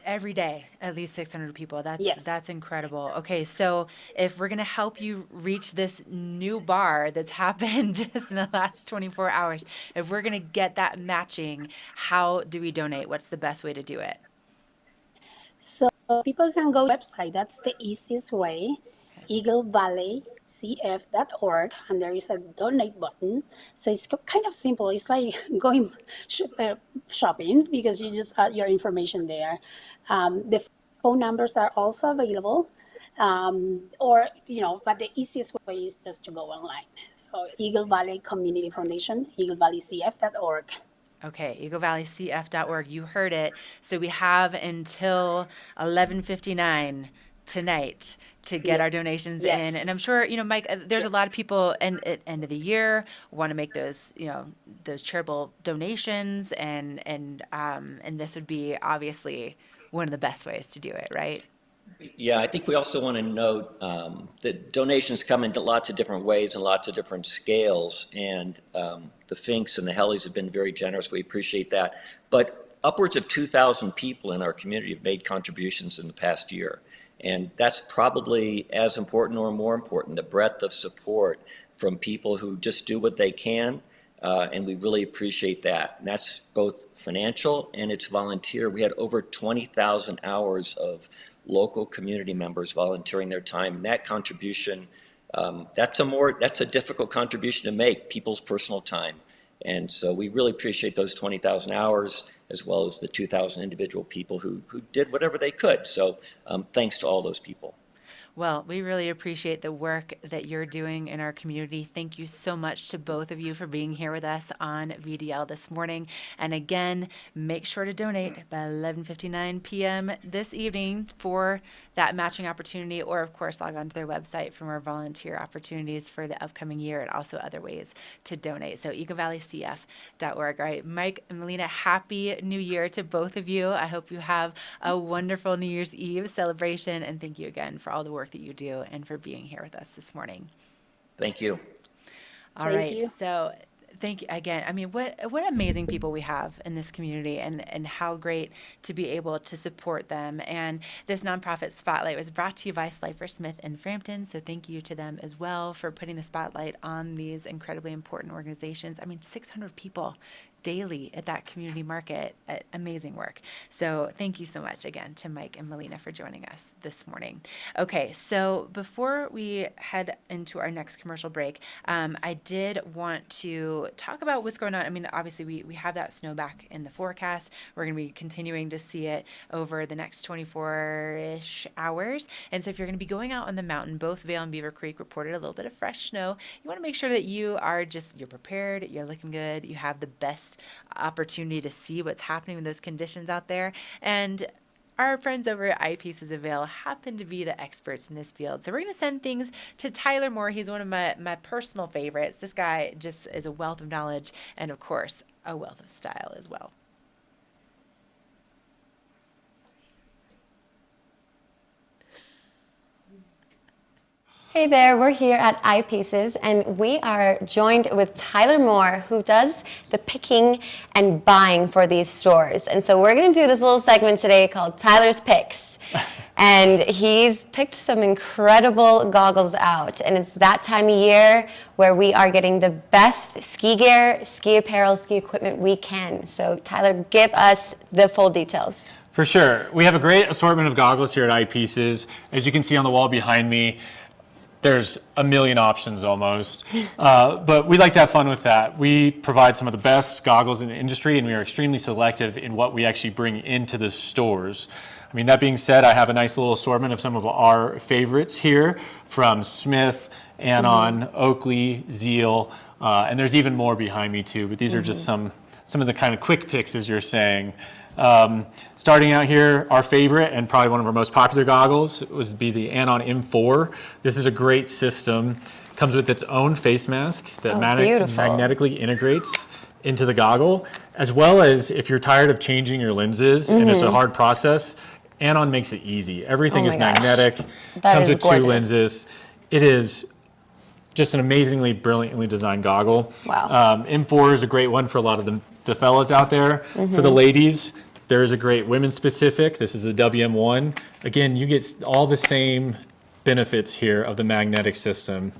Every day, at least 600 people. Yes. That's incredible. Okay, so if we're going to help you reach this new bar that's happened just in the last 24 hours, if we're going to get that matching, how do we donate? What's the best way to do it? So people can go to the website. That's the easiest way, eaglevalleycf.org, and there is a donate button. So it's kind of simple. It's like going shopping because you just add your information there. The phone numbers are also available, but the easiest way is just to go online. So Eagle Valley Community Foundation, eaglevalleycf.org. Okay, eaglevalleycf.org. You heard it. So we have until 11:59 tonight to get our donations in. And I'm sure, you know, Mike, there's a lot of people at end of the year want to make those, you know, those charitable donations, and this would be obviously one of the best ways to do it, right? Yeah, I think we also want to note that donations come in lots of different ways and lots of different scales, and the Finks and the Hellies have been very generous. We appreciate that. But upwards of 2,000 people in our community have made contributions in the past year. And that's probably as important or more important, the breadth of support from people who just do what they can, and we really appreciate that. And that's both financial and it's volunteer. We had over 20,000 hours of local community members volunteering their time, and that contribution, that's a difficult contribution to make, people's personal time. And so we really appreciate those 20,000 hours, as well as the 2,000 individual people who did whatever they could. So thanks to all those people. Well, we really appreciate the work that you're doing in our community. Thank you so much to both of you for being here with us on VDL this morning. And again, make sure to donate by 11:59 p.m. this evening for that matching opportunity, or of course log on to their website for more volunteer opportunities for the upcoming year and also other ways to donate. So eaglevalleycf.org. All right, Mike and Melina, happy New Year to both of you. I hope you have a wonderful New Year's Eve celebration, and thank you again for all the work that you do and for being here with us this morning. Thank you. All right. So thank you again. I mean, what amazing people we have in this community, and how great to be able to support them. And this nonprofit spotlight was brought to you by Slifer Smith and Frampton. So thank you to them as well for putting the spotlight on these incredibly important organizations. I mean, 600 people daily at that community market. Amazing work. So thank you so much again to Mike and Melina for joining us this morning. Okay, so before we head into our next commercial break, I did want to talk about what's going on. I mean, obviously we have that snow back in the forecast. We're going to be continuing to see it over the next 24-ish hours. And so if you're going to be going out on the mountain, both Vail and Beaver Creek reported a little bit of fresh snow. You want to make sure that you're prepared, you're looking good, you have the best opportunity to see what's happening with those conditions out there. And our friends over at Pieces of Vail happen to be the experts in this field. So we're going to send things to Tyler Moore. He's one of my personal favorites. This guy just is a wealth of knowledge and, of course, a wealth of style as well. Hey there, we're here at iPieces, and we are joined with Tyler Moore, who does the picking and buying for these stores. And so we're going to do this little segment today called Tyler's Picks. And he's picked some incredible goggles out, and it's that time of year where we are getting the best ski gear, ski apparel, ski equipment we can. So Tyler, give us the full details. For sure. We have a great assortment of goggles here at iPieces. As you can see on the wall behind me, there's a million options almost, but we like to have fun with that. We provide some of the best goggles in the industry, and we are extremely selective in what we actually bring into the stores. I mean, that being said, I have a nice little assortment of some of our favorites here from Smith, Anon, Oakley, Zeal, and there's even more behind me too, but these are just some of the kind of quick picks, as you're saying. Starting out here, our favorite and probably one of our most popular goggles would be the Anon M4. This is a great system. Comes with its own face mask that magnetically integrates into the goggle, as well as if you're tired of changing your lenses and it's a hard process, Anon makes it easy. Everything is magnetic. Comes with two lenses. It is just an amazingly brilliantly designed goggle. Wow. M4 is a great one for a lot of the fellas out there. For the ladies, there is a great women's specific. This is the WM1. Again, you get all the same benefits here of the magnetic system.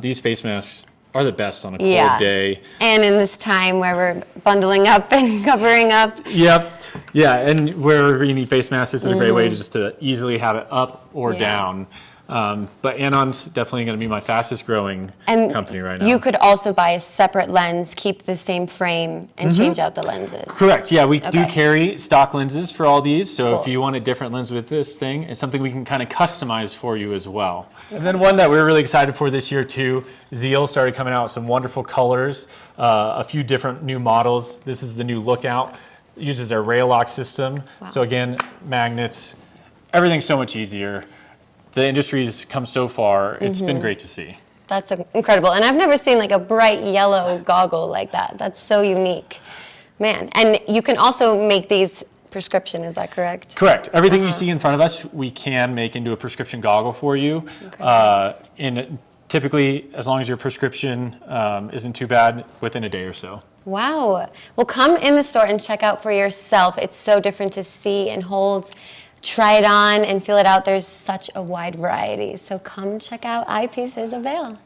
These face masks are the best on a cold day. And in this time where we're bundling up and covering up. Yep. Yeah, and wherever you need face masks, this is a great way to easily have it up or down. But Anon's definitely going to be my fastest growing company right now. You could also buy a separate lens, keep the same frame, and change out the lenses. Correct. Yeah, we do carry stock lenses for all these. So if you want a different lens with this thing, it's something we can kind of customize for you as well. And then one that we're really excited for this year too, Zeal started coming out with some wonderful colors, a few different new models. This is the new Lookout. It uses our rail lock system. So again, magnets, everything's so much easier. the industry's come so far. It's been great to see. That's incredible. And I've never seen like a bright yellow goggle like that. That's so unique. Man, and you can also make these prescription, is that correct? Correct. Everything you see in front of us, we can make into a prescription goggle for you. Typically, as long as your prescription isn't too bad, within a day or so. Wow. Well, come in the store and check out for yourself. It's so different to see and hold. Try it on and feel it out. There's such a wide variety. So come check out Pieces of Vail.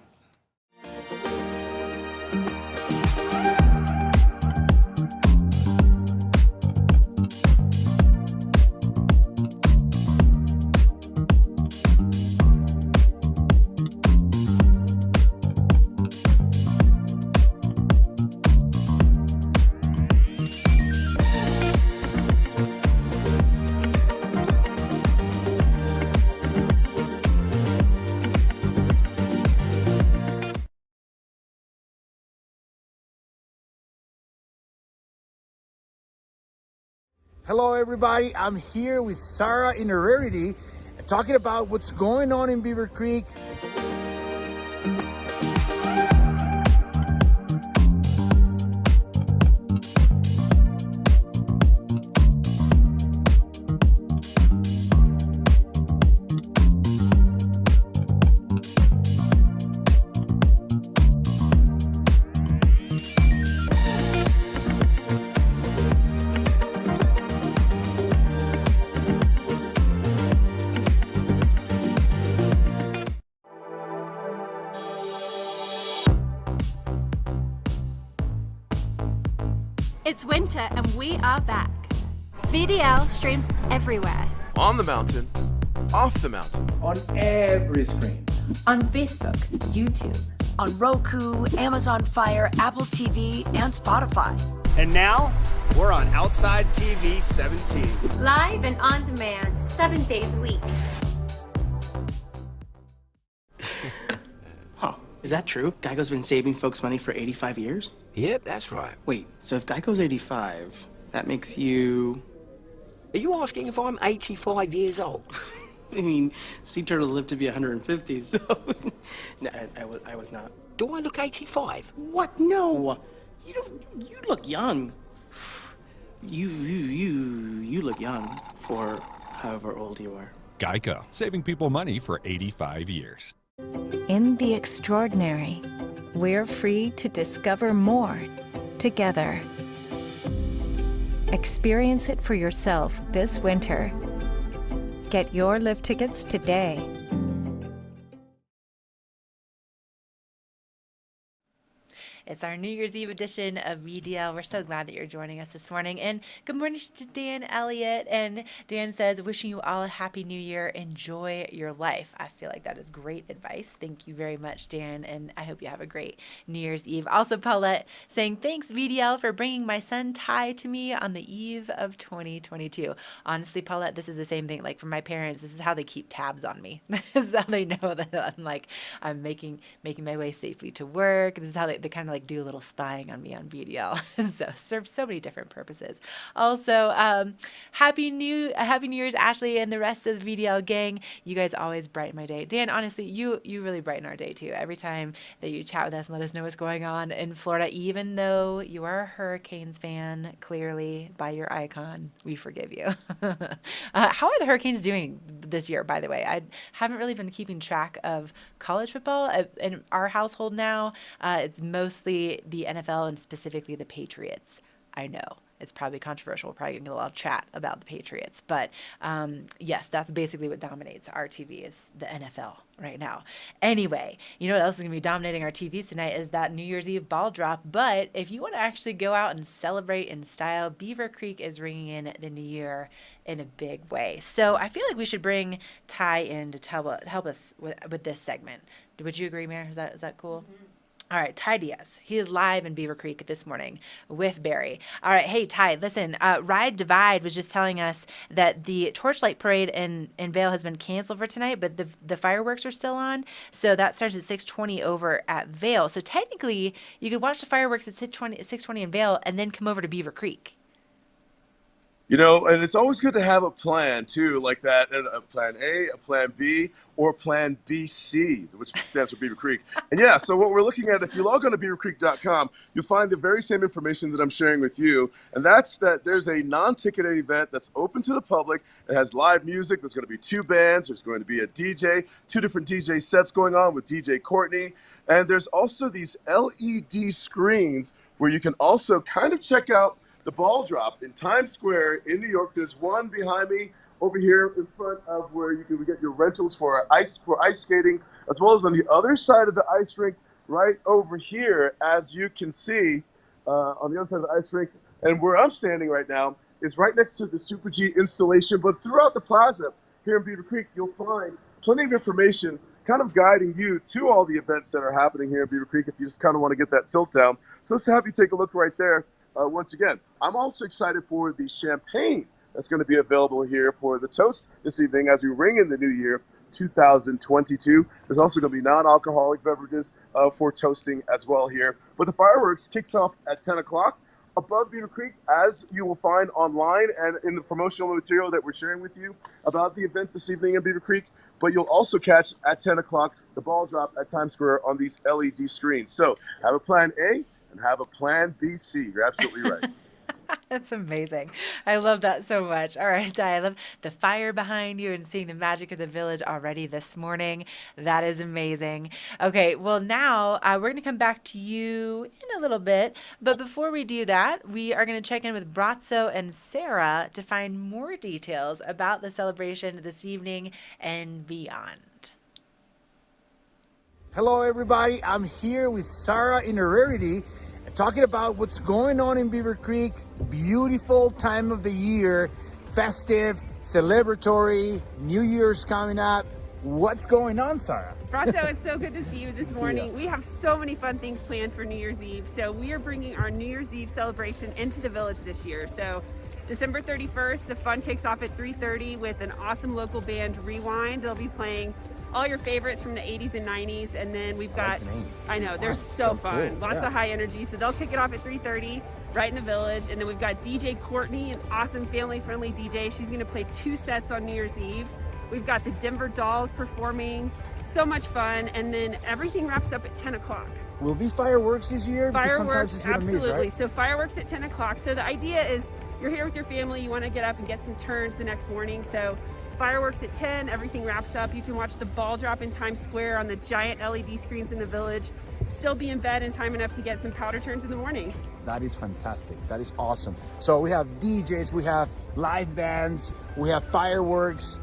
Hello, everybody. I'm here with Sarah in Rarity, talking about what's going on in Beaver Creek. It's winter and we are back. VDL streams everywhere. On the mountain, off the mountain. On every screen. On Facebook, YouTube, on Roku, Amazon Fire, Apple TV, and Spotify. And now, we're on Outside TV 17. Live and on demand, 7 days a week. Huh. Is that true? Geico's been saving folks money for 85 years? Yep, that's right. Wait, so if Geico's 85, that makes you... Are you asking if I'm 85 years old? I mean, sea turtles live to be 150, so... No, I was not. Do I look 85? What? No! You look young. You look young for however old you are. Geico, saving people money for 85 years. In the extraordinary, we're free to discover more together. Experience it for yourself this winter. Get your lift tickets today. It's our New Year's Eve edition of VDL. We're so glad that you're joining us this morning. And good morning to Dan Elliott. And Dan says, wishing you all a happy new year. Enjoy your life. I feel like that is great advice. Thank you very much, Dan. And I hope you have a great New Year's Eve. Also, Paulette saying, thanks, VDL, for bringing my son Ty to me on the eve of 2022. Honestly, Paulette, this is the same thing. Like for my parents, this is how they keep tabs on me. This is how they know that I'm making my way safely to work. This is how they kind of like do a little spying on me on VDL. So serves so many different purposes. Also, happy New Year's, Ashley, and the rest of the VDL gang. You guys always brighten my day. Dan, honestly, you really brighten our day too. Every time that you chat with us and let us know what's going on in Florida, even though you are a Hurricanes fan, clearly by your icon, we forgive you. How are the Hurricanes doing this year, by the way? I haven't really been keeping track of college football in our household now. It's mostly the NFL and specifically the Patriots. I know it's probably controversial. We're probably going to get a lot of chat about the Patriots, but yes, that's basically what dominates our TV is the NFL right now. Anyway, you know what else is going to be dominating our TVs tonight is that New Year's Eve ball drop. But if you want to actually go out and celebrate in style, Beaver Creek is ringing in the new year in a big way. So I feel like we should bring Ty in to help us with this segment. Would you agree, Mayor? Is that cool? Mm-hmm. All right, Ty Diaz. He is live in Beaver Creek this morning with Barry. All right, hey, Ty, listen, Ride Divide was just telling us that the Torchlight Parade in Vail has been canceled for tonight, but the fireworks are still on. So that starts at 6:20 over at Vail. So technically, you could watch the fireworks at 6:20 in Vail and then come over to Beaver Creek. You know, and it's always good to have a plan too, like that, and a plan A, a plan B, or plan BC, which stands for Beaver Creek. And yeah, so what we're looking at, if you log on to beavercreek.com, you'll find the very same information that I'm sharing with you. And that's that there's a non-ticketed event that's open to the public. It has live music. There's going to be 2 bands. There's going to be a DJ, 2 different DJ sets going on with DJ Courtney. And there's also these LED screens where you can also kind of check out the ball drop in Times Square in New York. There's one behind me over here in front of where you can get your rentals for ice skating, as well as on the other side of the ice rink, right over here, as you can see, on the other side of the ice rink. And where I'm standing right now is right next to the Super G installation. But throughout the plaza here in Beaver Creek, you'll find plenty of information kind of guiding you to all the events that are happening here in Beaver Creek if you just kind of want to get that tilt down. So let's have you take a look right there. Once again, I'm also excited for the champagne that's going to be available here for the toast this evening as we ring in the new year, 2022. There's also going to be non-alcoholic beverages for toasting as well here. But the fireworks kicks off at 10 o'clock above Beaver Creek, as you will find online and in the promotional material that we're sharing with you about the events this evening in Beaver Creek. But you'll also catch at 10 o'clock the ball drop at Times Square on these LED screens. So have a plan A and have a plan BC. You're absolutely right. That's amazing. I love that so much. All right, Di, I love the fire behind you and seeing the magic of the village already this morning. That is amazing. Okay, well, now we're going to come back to you in a little bit. But before we do that, we are going to check in with Brazzo and Sarah to find more details about the celebration this evening and beyond. Hello, everybody. I'm here with Sarah in Rarity, talking about what's going on in Beaver Creek. Beautiful time of the year, festive, celebratory, New Year's coming up. What's going on, Sarah? Brazzo, it's so good to see you this morning. We have so many fun things planned for New Year's Eve. So we are bringing our New Year's Eve celebration into the village this year. So December 31st, the fun kicks off at 3:30 with an awesome local band, Rewind. They'll be playing all your favorites from the 80s and 90s. And then we've got, I know, they're so fun. Cool. Lots of high energy. So they'll kick it off at 3:30 right in the village. And then we've got DJ Courtney, an awesome family-friendly DJ. She's going to play 2 sets on New Year's Eve. We've got the Denver Dolls performing. So much fun. And then everything wraps up at 10 o'clock. Will be fireworks this year? Because sometimes Fireworks, it's hit or miss, absolutely. right? So fireworks at 10 o'clock. So the idea is you're here with your family, you want to get up and get some turns the next morning. So fireworks at 10, everything wraps up. You can watch the ball drop in Times Square on the giant LED screens in the village. Still be in bed in time enough to get some powder turns in the morning. That is fantastic. That is awesome. So we have DJs, we have live bands, we have fireworks,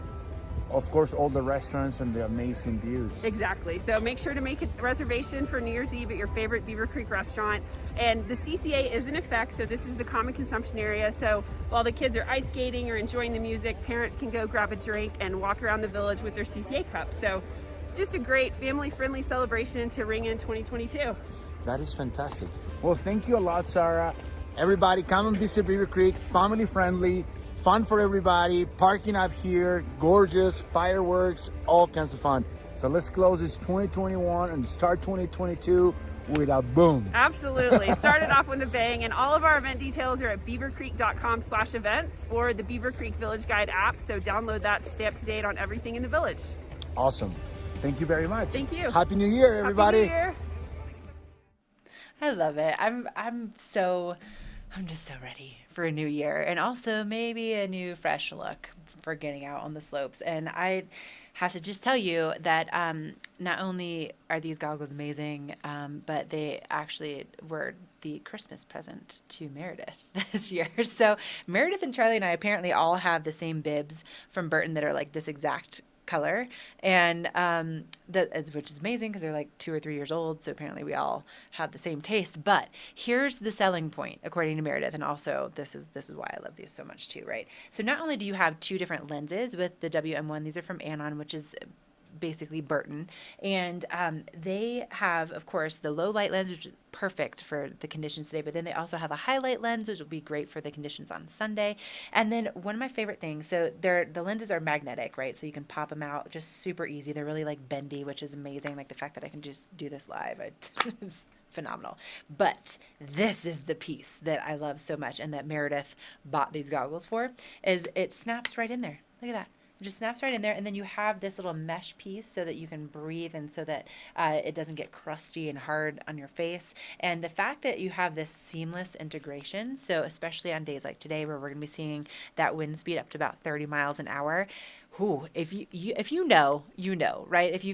of course, all the restaurants and the amazing views. Exactly. So make sure to make a reservation for New Year's Eve at your favorite Beaver Creek restaurant. And the CCA is in effect, so this is the common consumption area. So while the kids are ice skating or enjoying the music, parents can go grab a drink and walk around the village with their CCA cup. So just a great family-friendly celebration to ring in 2022. That is fantastic. Well, thank you a lot, Sarah. Everybody, come and visit Beaver Creek, family-friendly, fun for everybody, parking up here, gorgeous, fireworks, all kinds of fun. So let's close this 2021 and start 2022 with a boom. Absolutely. Started off with a bang, and all of our event details are at beavercreek.com/events or the Beaver Creek Village Guide app. So download that to stay up to date on everything in the village. Awesome. Thank you very much. Thank you. Happy New Year, everybody. Happy New Year. I love it. I'm just so ready for a new year, and also maybe a new fresh look for getting out on the slopes. And I have to just tell you that not only are these goggles amazing, but they actually were the Christmas present to Meredith this year. So Meredith and Charlie and I apparently all have the same bibs from Burton that are like this exact color, and which is amazing because they're like 2 or 3 years old, so apparently we all have the same taste. But here's the selling point according to Meredith, and also this is why I love these so much too, right? So not only do you have 2 different lenses with the WM1, these are from Anon, which is basically Burton, and they have, of course, the low light lens, which is perfect for the conditions today, but then they also have a highlight lens, which will be great for the conditions on Sunday. And then one of my favorite things, so the lenses are magnetic, right? So you can pop them out just super easy. They're really like bendy, which is amazing. Like the fact that I can just do this live, it's phenomenal. But this is the piece that I love so much and that Meredith bought these goggles for, is it snaps right in there. Look at that. It just snaps right in there, and then you have this little mesh piece so that you can breathe and so that it doesn't get crusty and hard on your face. And the fact that you have this seamless integration, so especially on days like today where we're going to be seeing that wind speed up to about 30 miles an hour, if you know, right? If you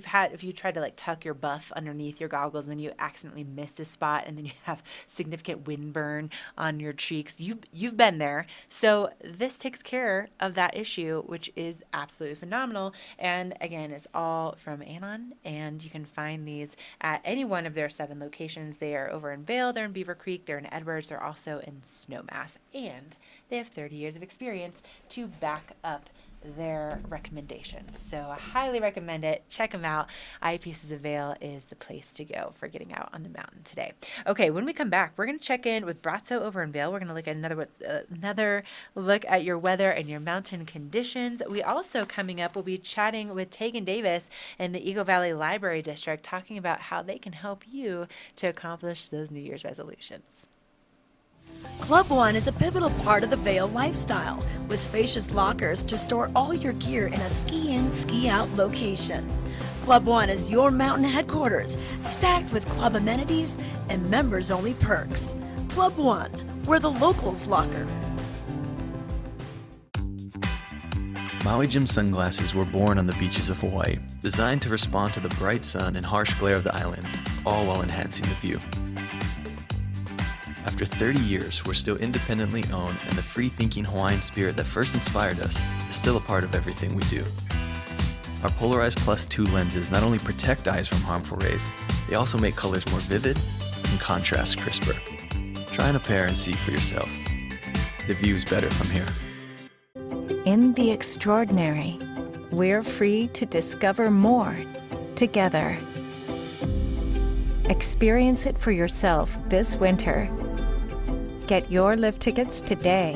tried to like tuck your buff underneath your goggles and then you accidentally miss a spot and then you have significant wind burn on your cheeks, you've been there. So this takes care of that issue, which is absolutely phenomenal. And again, it's all from Anon, and you can find these at any one of their 7 locations. They are over in Vail, they're in Beaver Creek, they're in Edwards, they're also in Snowmass, and they have 30 years of experience to back up their recommendations. So I highly recommend it. Check them out. Pieces of Vail is the place to go for getting out on the mountain today. Okay, when we come back, we're going to check in with Brazzo over in Vail. We're going to look at another look at your weather and your mountain conditions. We also, coming up, will be chatting with Tegan Davis in the Eagle Valley Library District, talking about how they can help you to accomplish those New Year's resolutions. Club One is a pivotal part of the Vail lifestyle, with spacious lockers to store all your gear in a ski-in, ski-out location. Club One is your mountain headquarters, stacked with club amenities and members-only perks. Club One, where the locals locker. Maui Jim sunglasses were born on the beaches of Hawaii, designed to respond to the bright sun and harsh glare of the islands, all while enhancing the view. After 30 years, we're still independently owned, and the free-thinking Hawaiian spirit that first inspired us is still a part of everything we do. Our Polarized Plus 2 lenses not only protect eyes from harmful rays, they also make colors more vivid and contrast crisper. Try on a pair and see for yourself. The view's better from here. In the extraordinary, we're free to discover more together. Experience it for yourself this winter. Get your lift tickets today.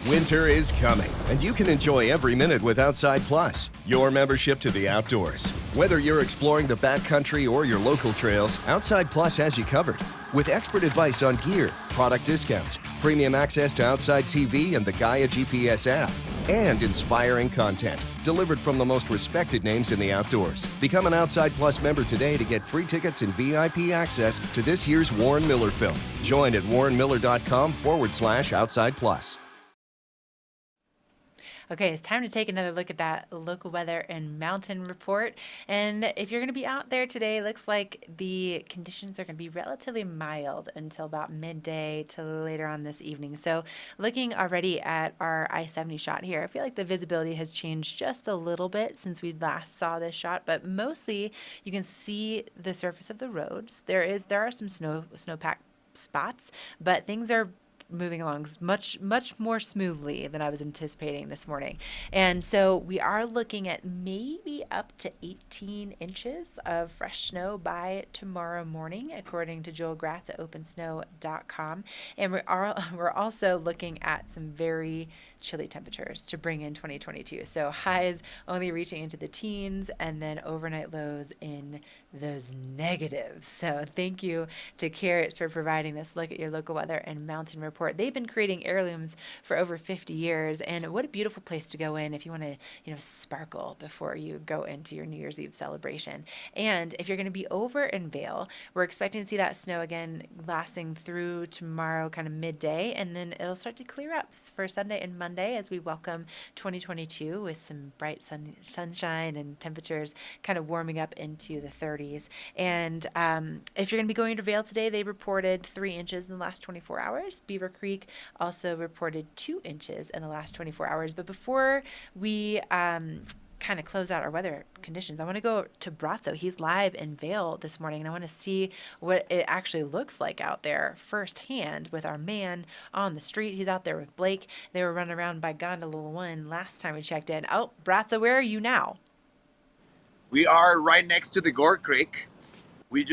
Winter is coming, and you can enjoy every minute with Outside Plus, your membership to the outdoors. Whether you're exploring the backcountry or your local trails, Outside Plus has you covered. With expert advice on gear, product discounts, premium access to Outside TV and the Gaia GPS app, and inspiring content delivered from the most respected names in the outdoors. Become an Outside Plus member today to get free tickets and VIP access to this year's Warren Miller film. Join at warrenmiller.com/Outside Plus. Okay, it's time to take another look at that local weather and mountain report. And if you're going to be out there today, it looks like the conditions are going to be relatively mild until about midday to later on this evening. So looking already at our I-70 shot here, I feel like the visibility has changed just a little bit since we last saw this shot, but mostly you can see the surface of the roads. There are some snowpack spots, but things are moving along much more smoothly than I was anticipating this morning. And so we are looking at maybe up to 18 inches of fresh snow by tomorrow morning, according to Joel Gratz at opensnow.com. And we're also looking at some very chilly temperatures to bring in 2022. So highs only reaching into the teens, and then overnight lows in those negatives. So thank you to Carrots for providing this look at your local weather and mountain report. They've been creating heirlooms for over 50 years, and what a beautiful place to go in if you want to, sparkle before you go into your New Year's Eve celebration. And if you're going to be over in Vail, we're expecting to see that snow again lasting through tomorrow, kind of midday, and then it'll start to clear up for Sunday and Monday as we welcome 2022 with some bright sunshine and temperatures kind of warming up into the 30s. And if you're going to be going to Vail today, they reported 3 inches in the last 24 hours. Beaver Creek also reported 2 inches in the last 24 hours. But before we kind of close out our weather conditions, I want to go to Brazzo. He's live in Vail this morning, and I want to see what it actually looks like out there firsthand with our man on the street. He's out there with Blake. They were running around by Gondola 1 last time we checked in. Oh, Brazzo, where are you now? We are right next to the Gore Creek. We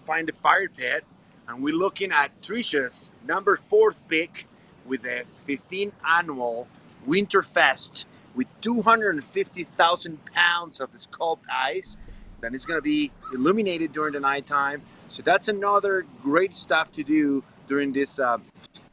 find a fire pit, and we're looking at Trisha's number 4th pick with the 15th annual Winterfest with 250,000 pounds of scalped ice and it's going to be illuminated during the nighttime. So that's another great stuff to do during this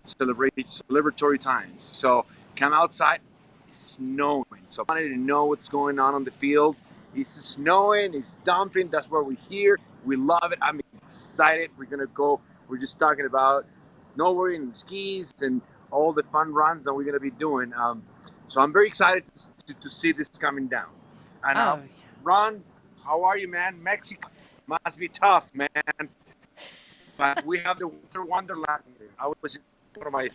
celebratory times. So come outside. It's snowing, so I wanted to know what's going on the field. It's snowing, it's dumping. That's what we hear. We love it. I'm excited. We're gonna go. We're just talking about snowboarding and skis and all the fun runs that we're gonna be doing. So I'm very excited to see this coming down. And Ron, how are you, man? Mexico must be tough, man. But we have the Winter Wonderland. I was just one of my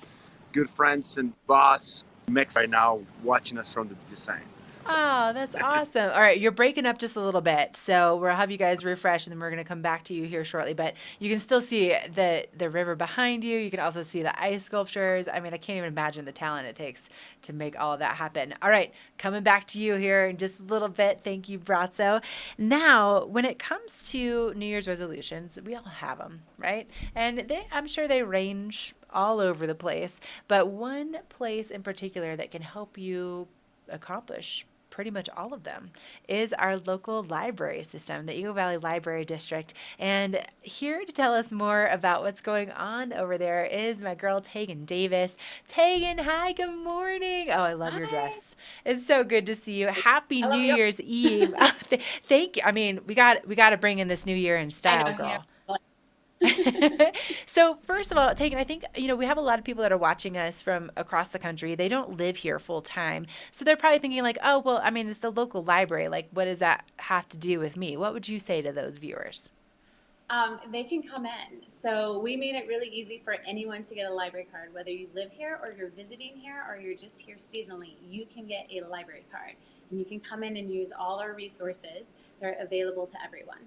good friends and boss Mexico right now watching us from the design. Oh, that's awesome. All right, you're breaking up just a little bit, so we'll have you guys refresh, and then we're going to come back to you here shortly. But you can still see the river behind you. You can also see the ice sculptures. I mean, I can't even imagine the talent it takes to make all of that happen. All right, coming back to you here in just a little bit. Thank you, Brazzo. Now, when it comes to New Year's resolutions, we all have them, right? And I'm sure they range all over the place, but one place in particular that can help you accomplish pretty much all of them is our local library system, the Eagle Valley Library District. And here to tell us more about what's going on over there is my girl Tegan Davis. Tegan, hi, good morning. Oh, I love your dress. It's so good to see you. Happy New Year's Eve. Thank you. I mean, we got to bring in this new year in style, girl. Yeah. So first of all, Tegan, I think, we have a lot of people that are watching us from across the country. They don't live here full time. So they're probably thinking like, oh, well, I mean, it's the local library. Like, what does that have to do with me? What would you say to those viewers? They can come in. So we made it really easy for anyone to get a library card. Whether you live here or you're visiting here or you're just here seasonally, you can get a library card. And you can come in and use all our resources. They're available to everyone.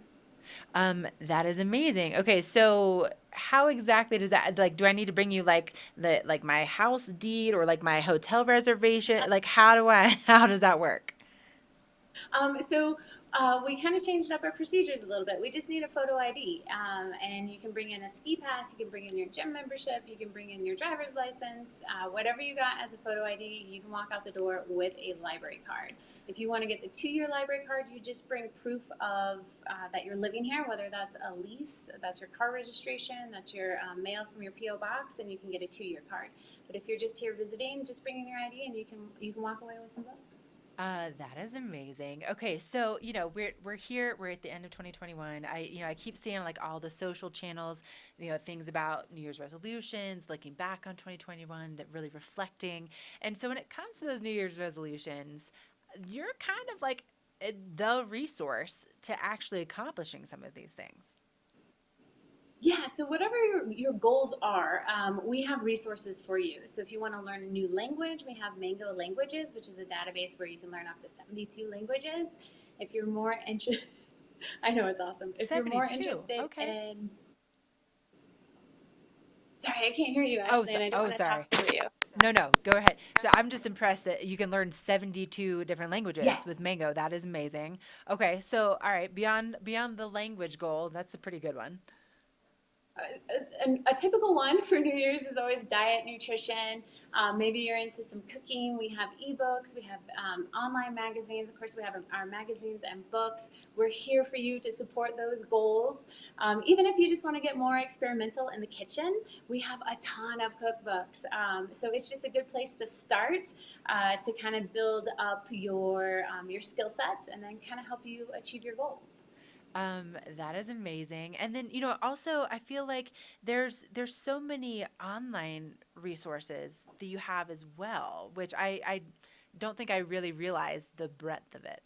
That is amazing. Okay, so how exactly does that, like, do I need to bring you like my house deed or like my hotel reservation? Like, how does that work? We kind of changed up our procedures a little bit. We just need a photo ID, and you can bring in a ski pass, you can bring in your gym membership, you can bring in your driver's license, whatever you got as a photo ID, you can walk out the door with a library card. If you want to get the 2-year library card, you just bring proof of that you're living here, whether that's a lease, that's your car registration, that's your mail from your P.O. box, and you can get a 2-year card. But if you're just here visiting, just bring in your ID and you can walk away with some books. That is amazing. Okay, so we're here. We're at the end of 2021. I keep seeing like all the social channels, things about New Year's resolutions, looking back on 2021, that really reflecting. And so when it comes to those New Year's resolutions, you're kind of like the resource to actually accomplishing some of these things. Yeah, so whatever your goals are, we have resources for you. So if you want to learn a new language, we have Mango Languages, which is a database where you can learn up to 72 languages. If you're more interested, I know it's awesome. If 72. You're more interested in... Sorry, I can't hear you, Ashley, and I don't want to talk through you. No, go ahead. So I'm just impressed that you can learn 72 different languages with Mango. That is amazing. Okay, so all right, beyond the language goal, that's a pretty good one. A typical one for New Year's is always diet, nutrition. Maybe you're into some cooking. We have ebooks. We have online magazines. Of course, we have our magazines and books. We're here for you to support those goals. Even if you just want to get more experimental in the kitchen, we have a ton of cookbooks. So it's just a good place to start to kind of build up your skill sets and then kind of help you achieve your goals. That is amazing. And then, also I feel like there's so many online resources that you have as well, which I don't think I really realized the breadth of it.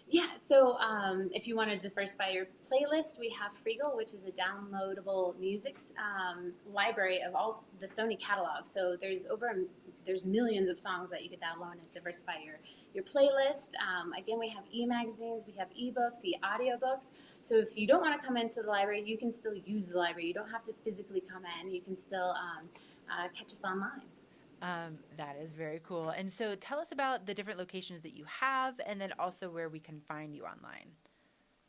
Yeah, so if you want to diversify your playlist, we have Freegal, which is a downloadable music library of all the Sony catalog. So there's millions of songs that you could download and diversify your playlist. Again, we have e-magazines, we have ebooks, audiobooks. So if you don't want to come into the library, you can still use the library. You don't have to physically come in. You can still catch us online. That is very cool. And so tell us about the different locations that you have and then also where we can find you online.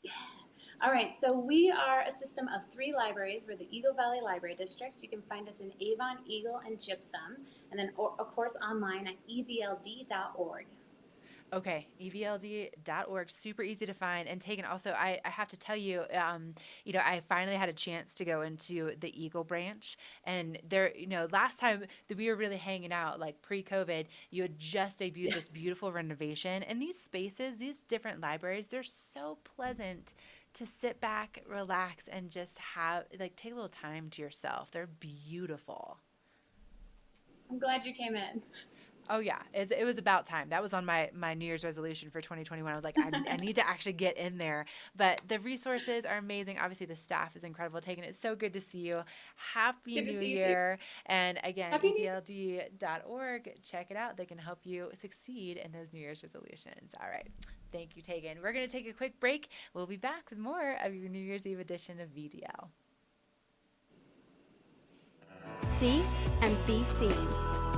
Yeah. All right, so we are a system of 3 libraries. We're the Eagle Valley Library District. You can find us in Avon, Eagle, and Gypsum, and then, of course, online at ebld.org. Okay, evld.org, super easy to find. And Tegan, also, I have to tell you, I finally had a chance to go into the Eagle branch. And there, last time that we were really hanging out, like pre-COVID, you had just debuted this beautiful renovation. And these spaces, these different libraries, they're so pleasant to sit back, relax, and just take a little time to yourself. They're beautiful. I'm glad you came in. Oh yeah, it was about time. That was on my New Year's resolution for 2021. I was like, I need to actually get in there. But the resources are amazing. Obviously, the staff is incredible. Tegan, it's so good to see you. Happy New Year. And again, evld.org, check it out. They can help you succeed in those New Year's resolutions. All right. Thank you, Tegan. We're going to take a quick break. We'll be back with more of your New Year's Eve edition of VDL. See and be seen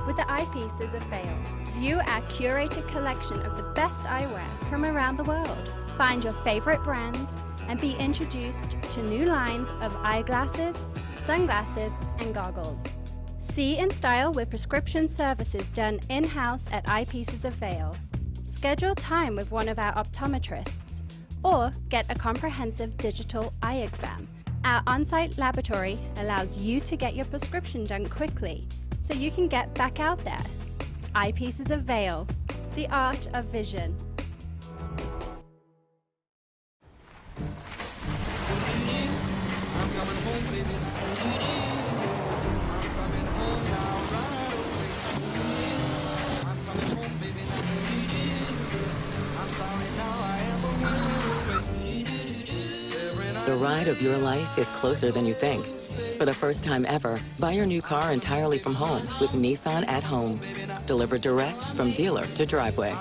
with the Eyepieces of Vail. View our curated collection of the best eyewear from around the world. Find your favorite brands and be introduced to new lines of eyeglasses, sunglasses, and goggles. See in style with prescription services done in-house at Eyepieces of Vail. Schedule time with one of our optometrists or get a comprehensive digital eye exam. Our on-site laboratory allows you to get your prescription done quickly so you can get back out there. Eyepieces of Vail, the art of vision. The ride of your life is closer than you think. For the first time ever, buy your new car entirely from home with Nissan at Home. Delivered direct from dealer to driveway.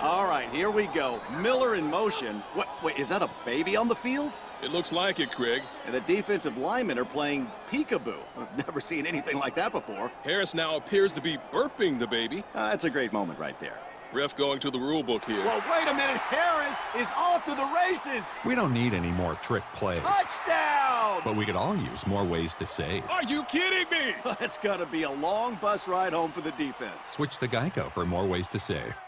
All right, here we go. Miller in motion. Wait, is that a baby on the field? It looks like it, Craig. And the defensive linemen are playing peekaboo. I've never seen anything like that before. Harris now appears to be burping the baby. That's a great moment right there. Ref going to the rule book here. Well, wait a minute. Harris is off to the races. We don't need any more trick plays. Touchdown! But we could all use more ways to save. Are you kidding me? It's going to be a long bus ride home for the defense. Switch to Geico for more ways to save.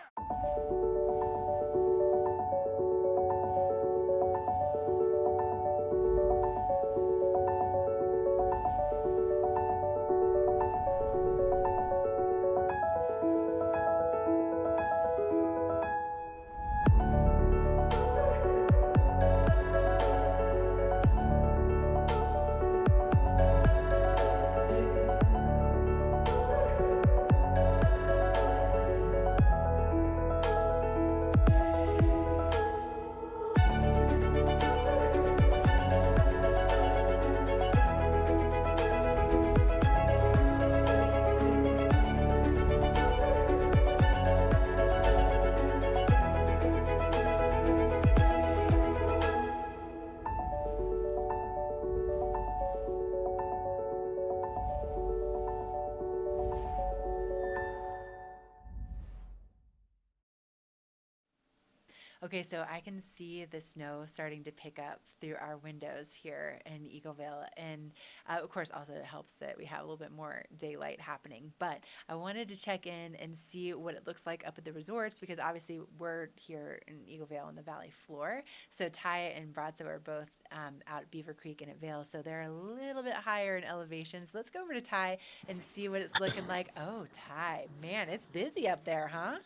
Okay, so I can see the snow starting to pick up through our windows here in Eagle Vail. And of course, also it helps that we have a little bit more daylight happening. But I wanted to check in and see what it looks like up at the resorts because obviously we're here in Eagle Vail on the valley floor. So Ty and Brazzo are both out at Beaver Creek and at Vail. So they're a little bit higher in elevation. So let's go over to Ty and see what it's looking like. Oh, Ty, man, it's busy up there, huh?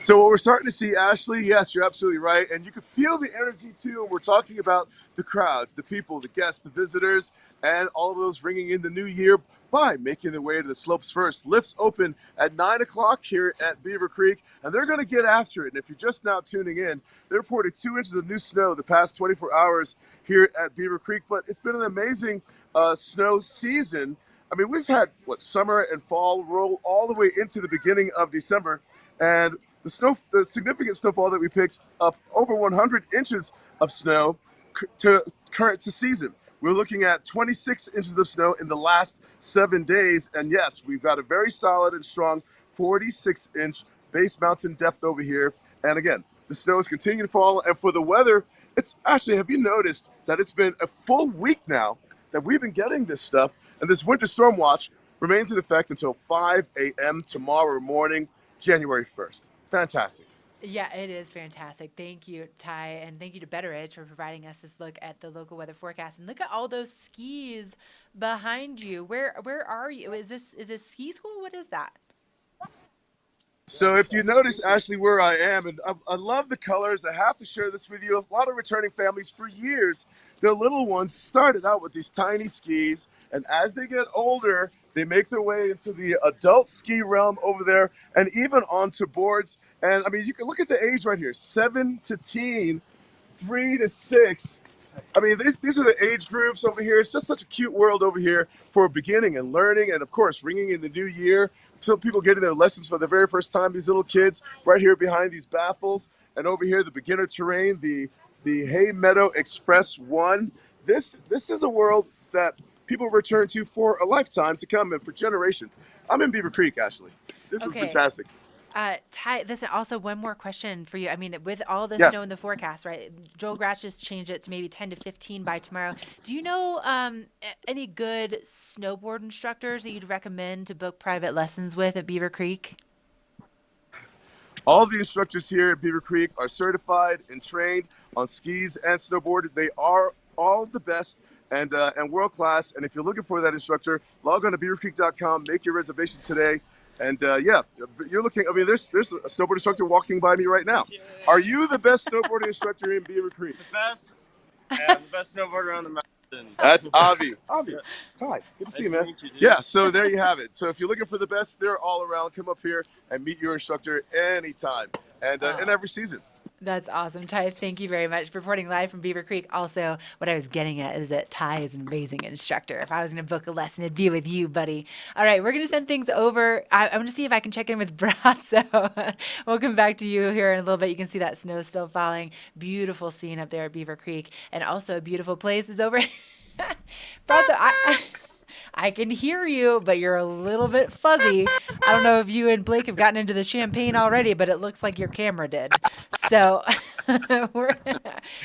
So what we're starting to see, Ashley, yes, you're absolutely right. And you can feel the energy, too. And we're talking about the crowds, the people, the guests, the visitors, and all of those ringing in the new year by making their way to the slopes first. Lifts open at 9 o'clock here at Beaver Creek, and they're going to get after it. And if you're just now tuning in, they reported 2 inches of new snow the past 24 hours here at Beaver Creek. But it's been an amazing snow season. I mean, we've had, summer and fall roll all the way into the beginning of December. And the significant snowfall that we picked up over 100 inches of snow to season. We're looking at 26 inches of snow in the last 7 days. And yes, we've got a very solid and strong 46-inch base mountain depth over here. And again, the snow is continuing to fall. And for the weather, have you noticed that it's been a full week now that we've been getting this stuff? And this winter storm watch remains in effect until 5 a.m. tomorrow morning, January 1st. Fantastic. Yeah, it is fantastic. Thank you, Ty, and thank you to Betteridge for providing us this look at the local weather forecast. And look at all those skis behind you. Where are you? Is this ski school? What is that? So if you notice, Ashley, where I am, and I love the colors. I have to share this with you. A lot of returning families for years, their little ones started out with these tiny skis, and as they get older, they make their way into the adult ski realm over there and even onto boards. And I mean, you can look at the age right here, 7 to teen, 3 to 6. I mean, these are the age groups over here. It's just such a cute world over here for beginning and learning, and of course, ringing in the new year. Some people getting their lessons for the very first time. These little kids right here behind these baffles, and over here the beginner terrain, the Hay Meadow Express One. This is a world that people return to for a lifetime to come and for generations. I'm in Beaver Creek, Ashley. This is Okay. fantastic. Ty, listen, also one more question for you. I mean, with all the Yes. snow in the forecast, right? Joel Gratz just changed it to maybe 10 to 15 by tomorrow. Do you know any good snowboard instructors that you'd recommend to book private lessons with at Beaver Creek? All the instructors here at Beaver Creek are certified and trained on skis and snowboard. They are all the best and world class. And if you're looking for that instructor, log on to beavercreek.com, make your reservation today. And yeah, you're looking. I mean, there's a snowboard instructor walking by me right now. Are you the best snowboarding instructor in Beaver Creek? The best, and the best snowboarder on the mountain. That's Avi. Avi, Ty, good to see you, Nice to man. meet you, dude. Yeah, so there you have it. So if you're looking for the best, they're all around. Come up here and meet your instructor anytime and every season. That's awesome. Ty, thank you very much for reporting live from Beaver Creek. Also, what I was getting at is that Ty is an amazing instructor. If I was going to book a lesson, it'd be with you, buddy. All right, we're going to send things over. I'm going to see if I can check in with Brazzo. We'll come back to you here in a little bit. You can see that snow still falling. Beautiful scene up there at Beaver Creek. And also a beautiful place is over. Brazzo, I can hear you, but you're a little bit fuzzy. I don't know if you and Blake have gotten into the champagne already, but it looks like your camera did. So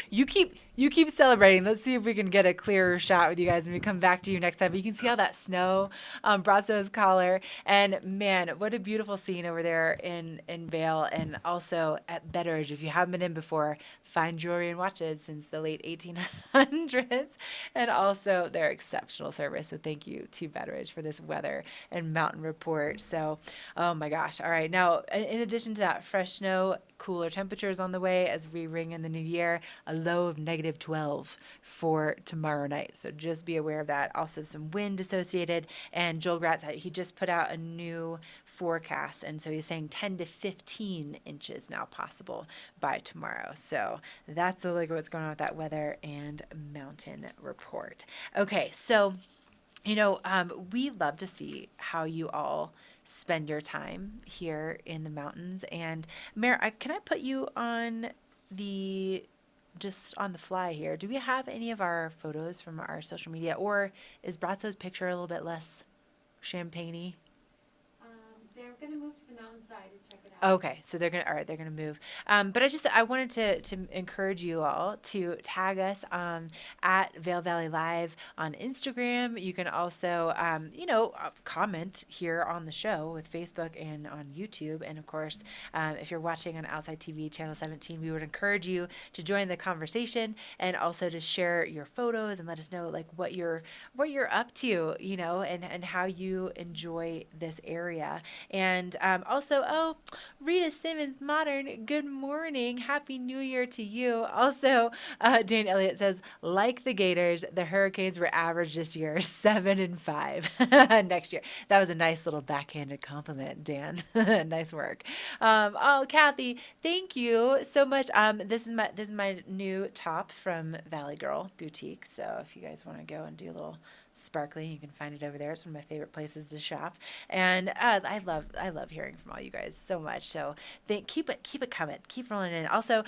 you keep celebrating. Let's see if we can get a clearer shot with you guys when we come back to you next time. But you can see all that snow on Brazzo's collar. And man, what a beautiful scene over there in Vail and also at Betteridge. If you haven't been in before, fine jewelry and watches since the late 1800s. And also their exceptional service. So thank you to Betteridge for this weather and mountain report. So, oh my gosh. All right. Now, in addition to that fresh snow, cooler temperatures on the way as we ring in the new year, a low of -12 for tomorrow night. So just be aware of that. Also some wind associated. And Joel Gratz, he just put out a new forecast. And so he's saying 10 to 15 inches now possible by tomorrow. So that's a look at what's going on with that weather and mountain report. Okay. So, you know, we love to see how you all spend your time here in the mountains. And Mayor, can I put you on just on the fly here? Do we have any of our photos from our social media, or is Brazzo's picture a little bit less champagne-y? They're going to move to the mountainside and check it out. Okay, so they're gonna move. But I wanted to encourage you all to tag us at Vail Valley Live on Instagram. You can also comment here on the show with Facebook and on YouTube. And of course, if you're watching on Outside TV Channel 17, we would encourage you to join the conversation and also to share your photos and let us know like what you're up to, you know, and how you enjoy this area. And also, Rita Simmons, Modern, good morning. Happy New Year to you. Also, Dan Elliott says, like the Gators, the Hurricanes were average this year, 7-5 next year. That was a nice little backhanded compliment, Dan. Nice work. Kathy, thank you so much. This is my new top from Valley Girl Boutique. So if you guys want to go and do a little sparkling, you can find it over there. It's one of my favorite places to shop, and I love hearing from all you guys so much. So keep it coming, keep rolling in. Also,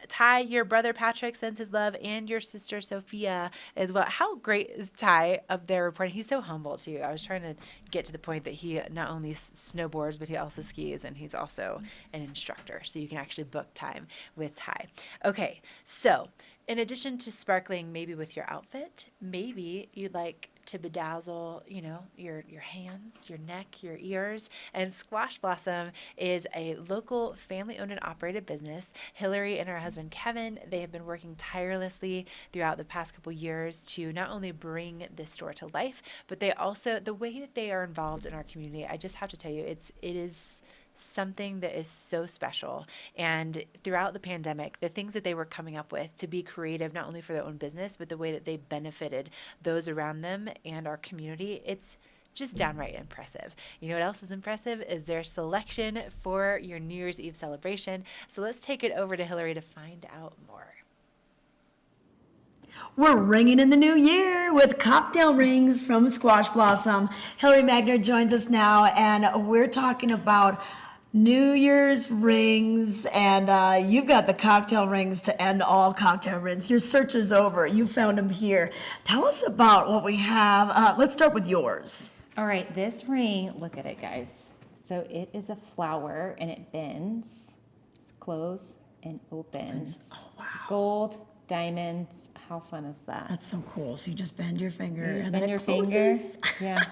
Ty, your brother Patrick sends his love, and your sister Sophia as well. How great is Ty up there reporting? He's so humble too. I was trying to get to the point that he not only snowboards, but he also skis, and he's also an instructor. So you can actually book time with Ty. Okay, so in addition to sparkling maybe with your outfit, maybe you'd like to bedazzle, you know, your hands, your neck, your ears. And Squash Blossom is a local family-owned and operated business. Hillary and her husband Kevin, they have been working tirelessly throughout the past couple years to not only bring this store to life, but they also, the way that they are involved in our community, I just have to tell you, it is something that is so special. And throughout the pandemic, the things that they were coming up with to be creative, not only for their own business, but the way that they benefited those around them and our community, it's just downright impressive. You know what else is impressive is their selection for your New Year's Eve celebration. So let's take it over to Hillary to find out more. We're ringing in the new year with cocktail rings from Squash Blossom. Hillary Magner joins us now, and we're talking about New Year's rings, and you've got the cocktail rings to end all cocktail rings. Your search is over. You found them here. Tell us about what we have. Let's start with yours. All right, this ring, look at it, guys. So it is a flower, and it bends, close, and opens. Oh, wow. Gold, diamonds. How fun is that? That's so cool. So you just bend your finger. You just and bend then your it closes. finger. Yeah.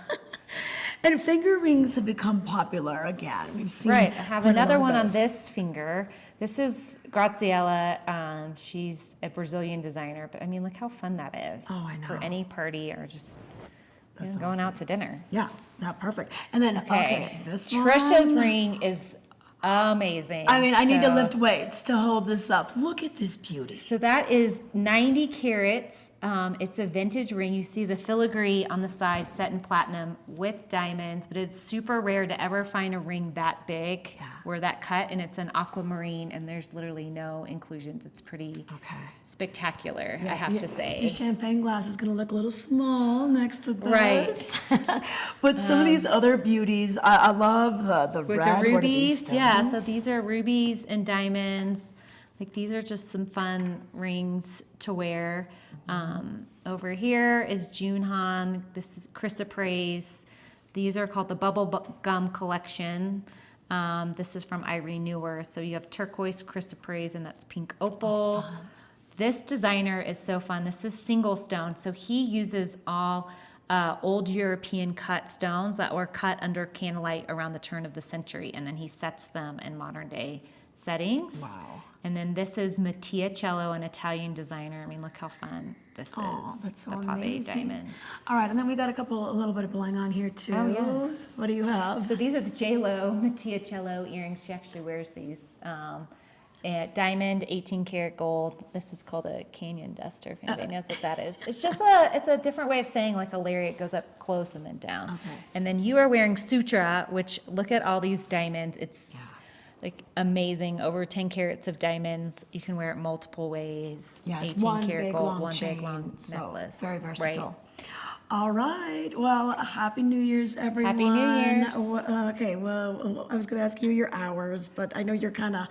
And finger rings have become popular again. We've seen Right. I have quite a another lot one of on those. this finger. This is Graciela. She's a Brazilian designer, but I mean, look how fun that is. Oh, I know. For any party or just That's going awesome. out to dinner. Yeah, not perfect. And then, okay, this Trisha's one. ring is amazing. I mean, I need to So- lift weights to hold this up. Look at this beauty. So that is 90 carats. It's a vintage ring. You see the filigree on the side set in platinum with diamonds, but it's super rare to ever find a ring that big or that cut, and it's an aquamarine, and there's literally no inclusions. It's pretty spectacular, I have to say. Your champagne glass is going to look a little small next to this. Right. But some of these other beauties, I love the With red. the What are these rubies, yeah, so stones? these are rubies and diamonds. Like these are just some fun rings to wear. Over here is Junhan. This is chrysoprase. These are called the Bubble Gum Collection. This is from Irene Newer. So you have turquoise chrysoprase, and that's pink opal. This designer is so fun. This is single stone. So he uses all old European cut stones that were cut under candlelight around the turn of the century, and then he sets them in modern day settings. Wow. And then this is Mattia Cello, an Italian designer. I mean, look how fun this is. That's so the Pave amazing. diamonds. All right, and then we got a little bit of bling on here too. Oh, yes. What do you have? So these are the J-Lo Mattia Cello earrings. She actually wears these. Diamond, 18 karat gold. This is called a canyon duster, if anybody knows what that is. It's just it's a different way of saying like a lariat goes up close and then down. Okay. And then you are wearing Sutra, which look at all these diamonds. It's like amazing. Over 10 carats of diamonds. You can wear it multiple ways. Yeah, it's 18 one karat big, gold, long one chain, big long so necklace. very versatile. Right. All right. Well, Happy New Year's, everyone. Happy New Year's. Okay. Well, I was going to ask you your hours, but I know you're kind of.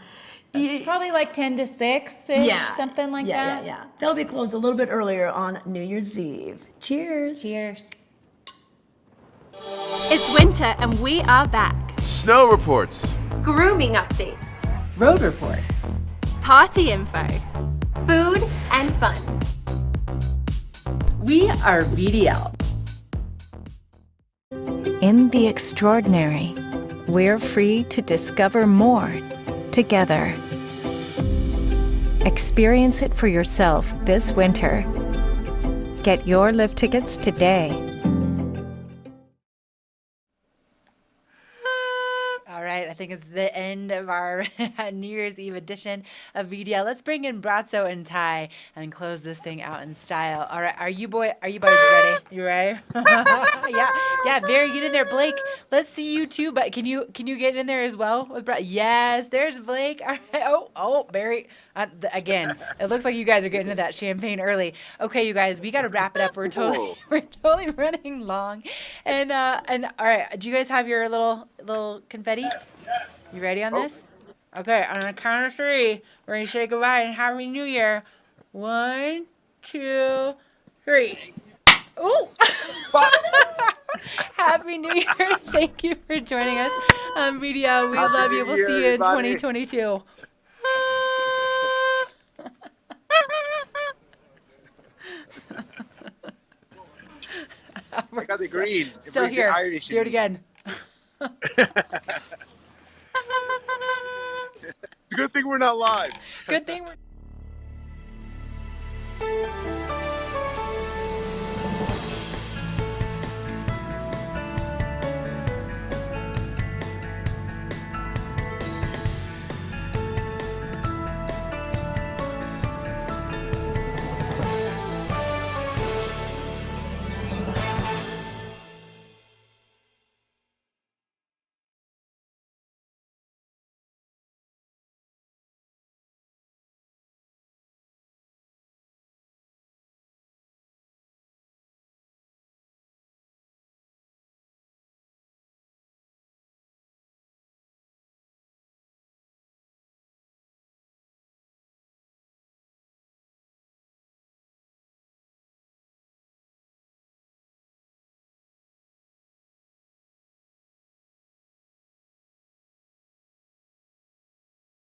It's probably like 10 to 6-ish, something like that. Yeah. They'll be closed a little bit earlier on New Year's Eve. Cheers. Cheers. It's winter and we are back. Snow reports. Grooming updates. Road reports. Party info. Food and fun. We are VDL. In the extraordinary, we're free to discover more together. Experience it for yourself this winter. Get your lift tickets today. All right, I think it's the end of our New Year's Eve edition of VDL. Let's bring in Brazzo and Ty and close this thing out in style. All right, are you boys ready? You ready? yeah, Barry, get in there. Blake, let's see you too. But can you get in there as well with Yes, there's Blake. All right. Oh, Barry. Again, it looks like you guys are getting into that champagne early. Okay, you guys, we got to wrap it up. We're totally running long. And all right, do you guys have your little confetti? You ready on this? Okay, on a count of 3, we're gonna say goodbye and Happy New Year. 1, 2, 3. Ooh! Happy New Year! Thank you for joining us on VDL. We Happy love you. New We'll Year, see you in everybody. 2022. I got the green. It Still brings the here. Irish Do it in me. again. It's a good thing we're not live. Good thing we're.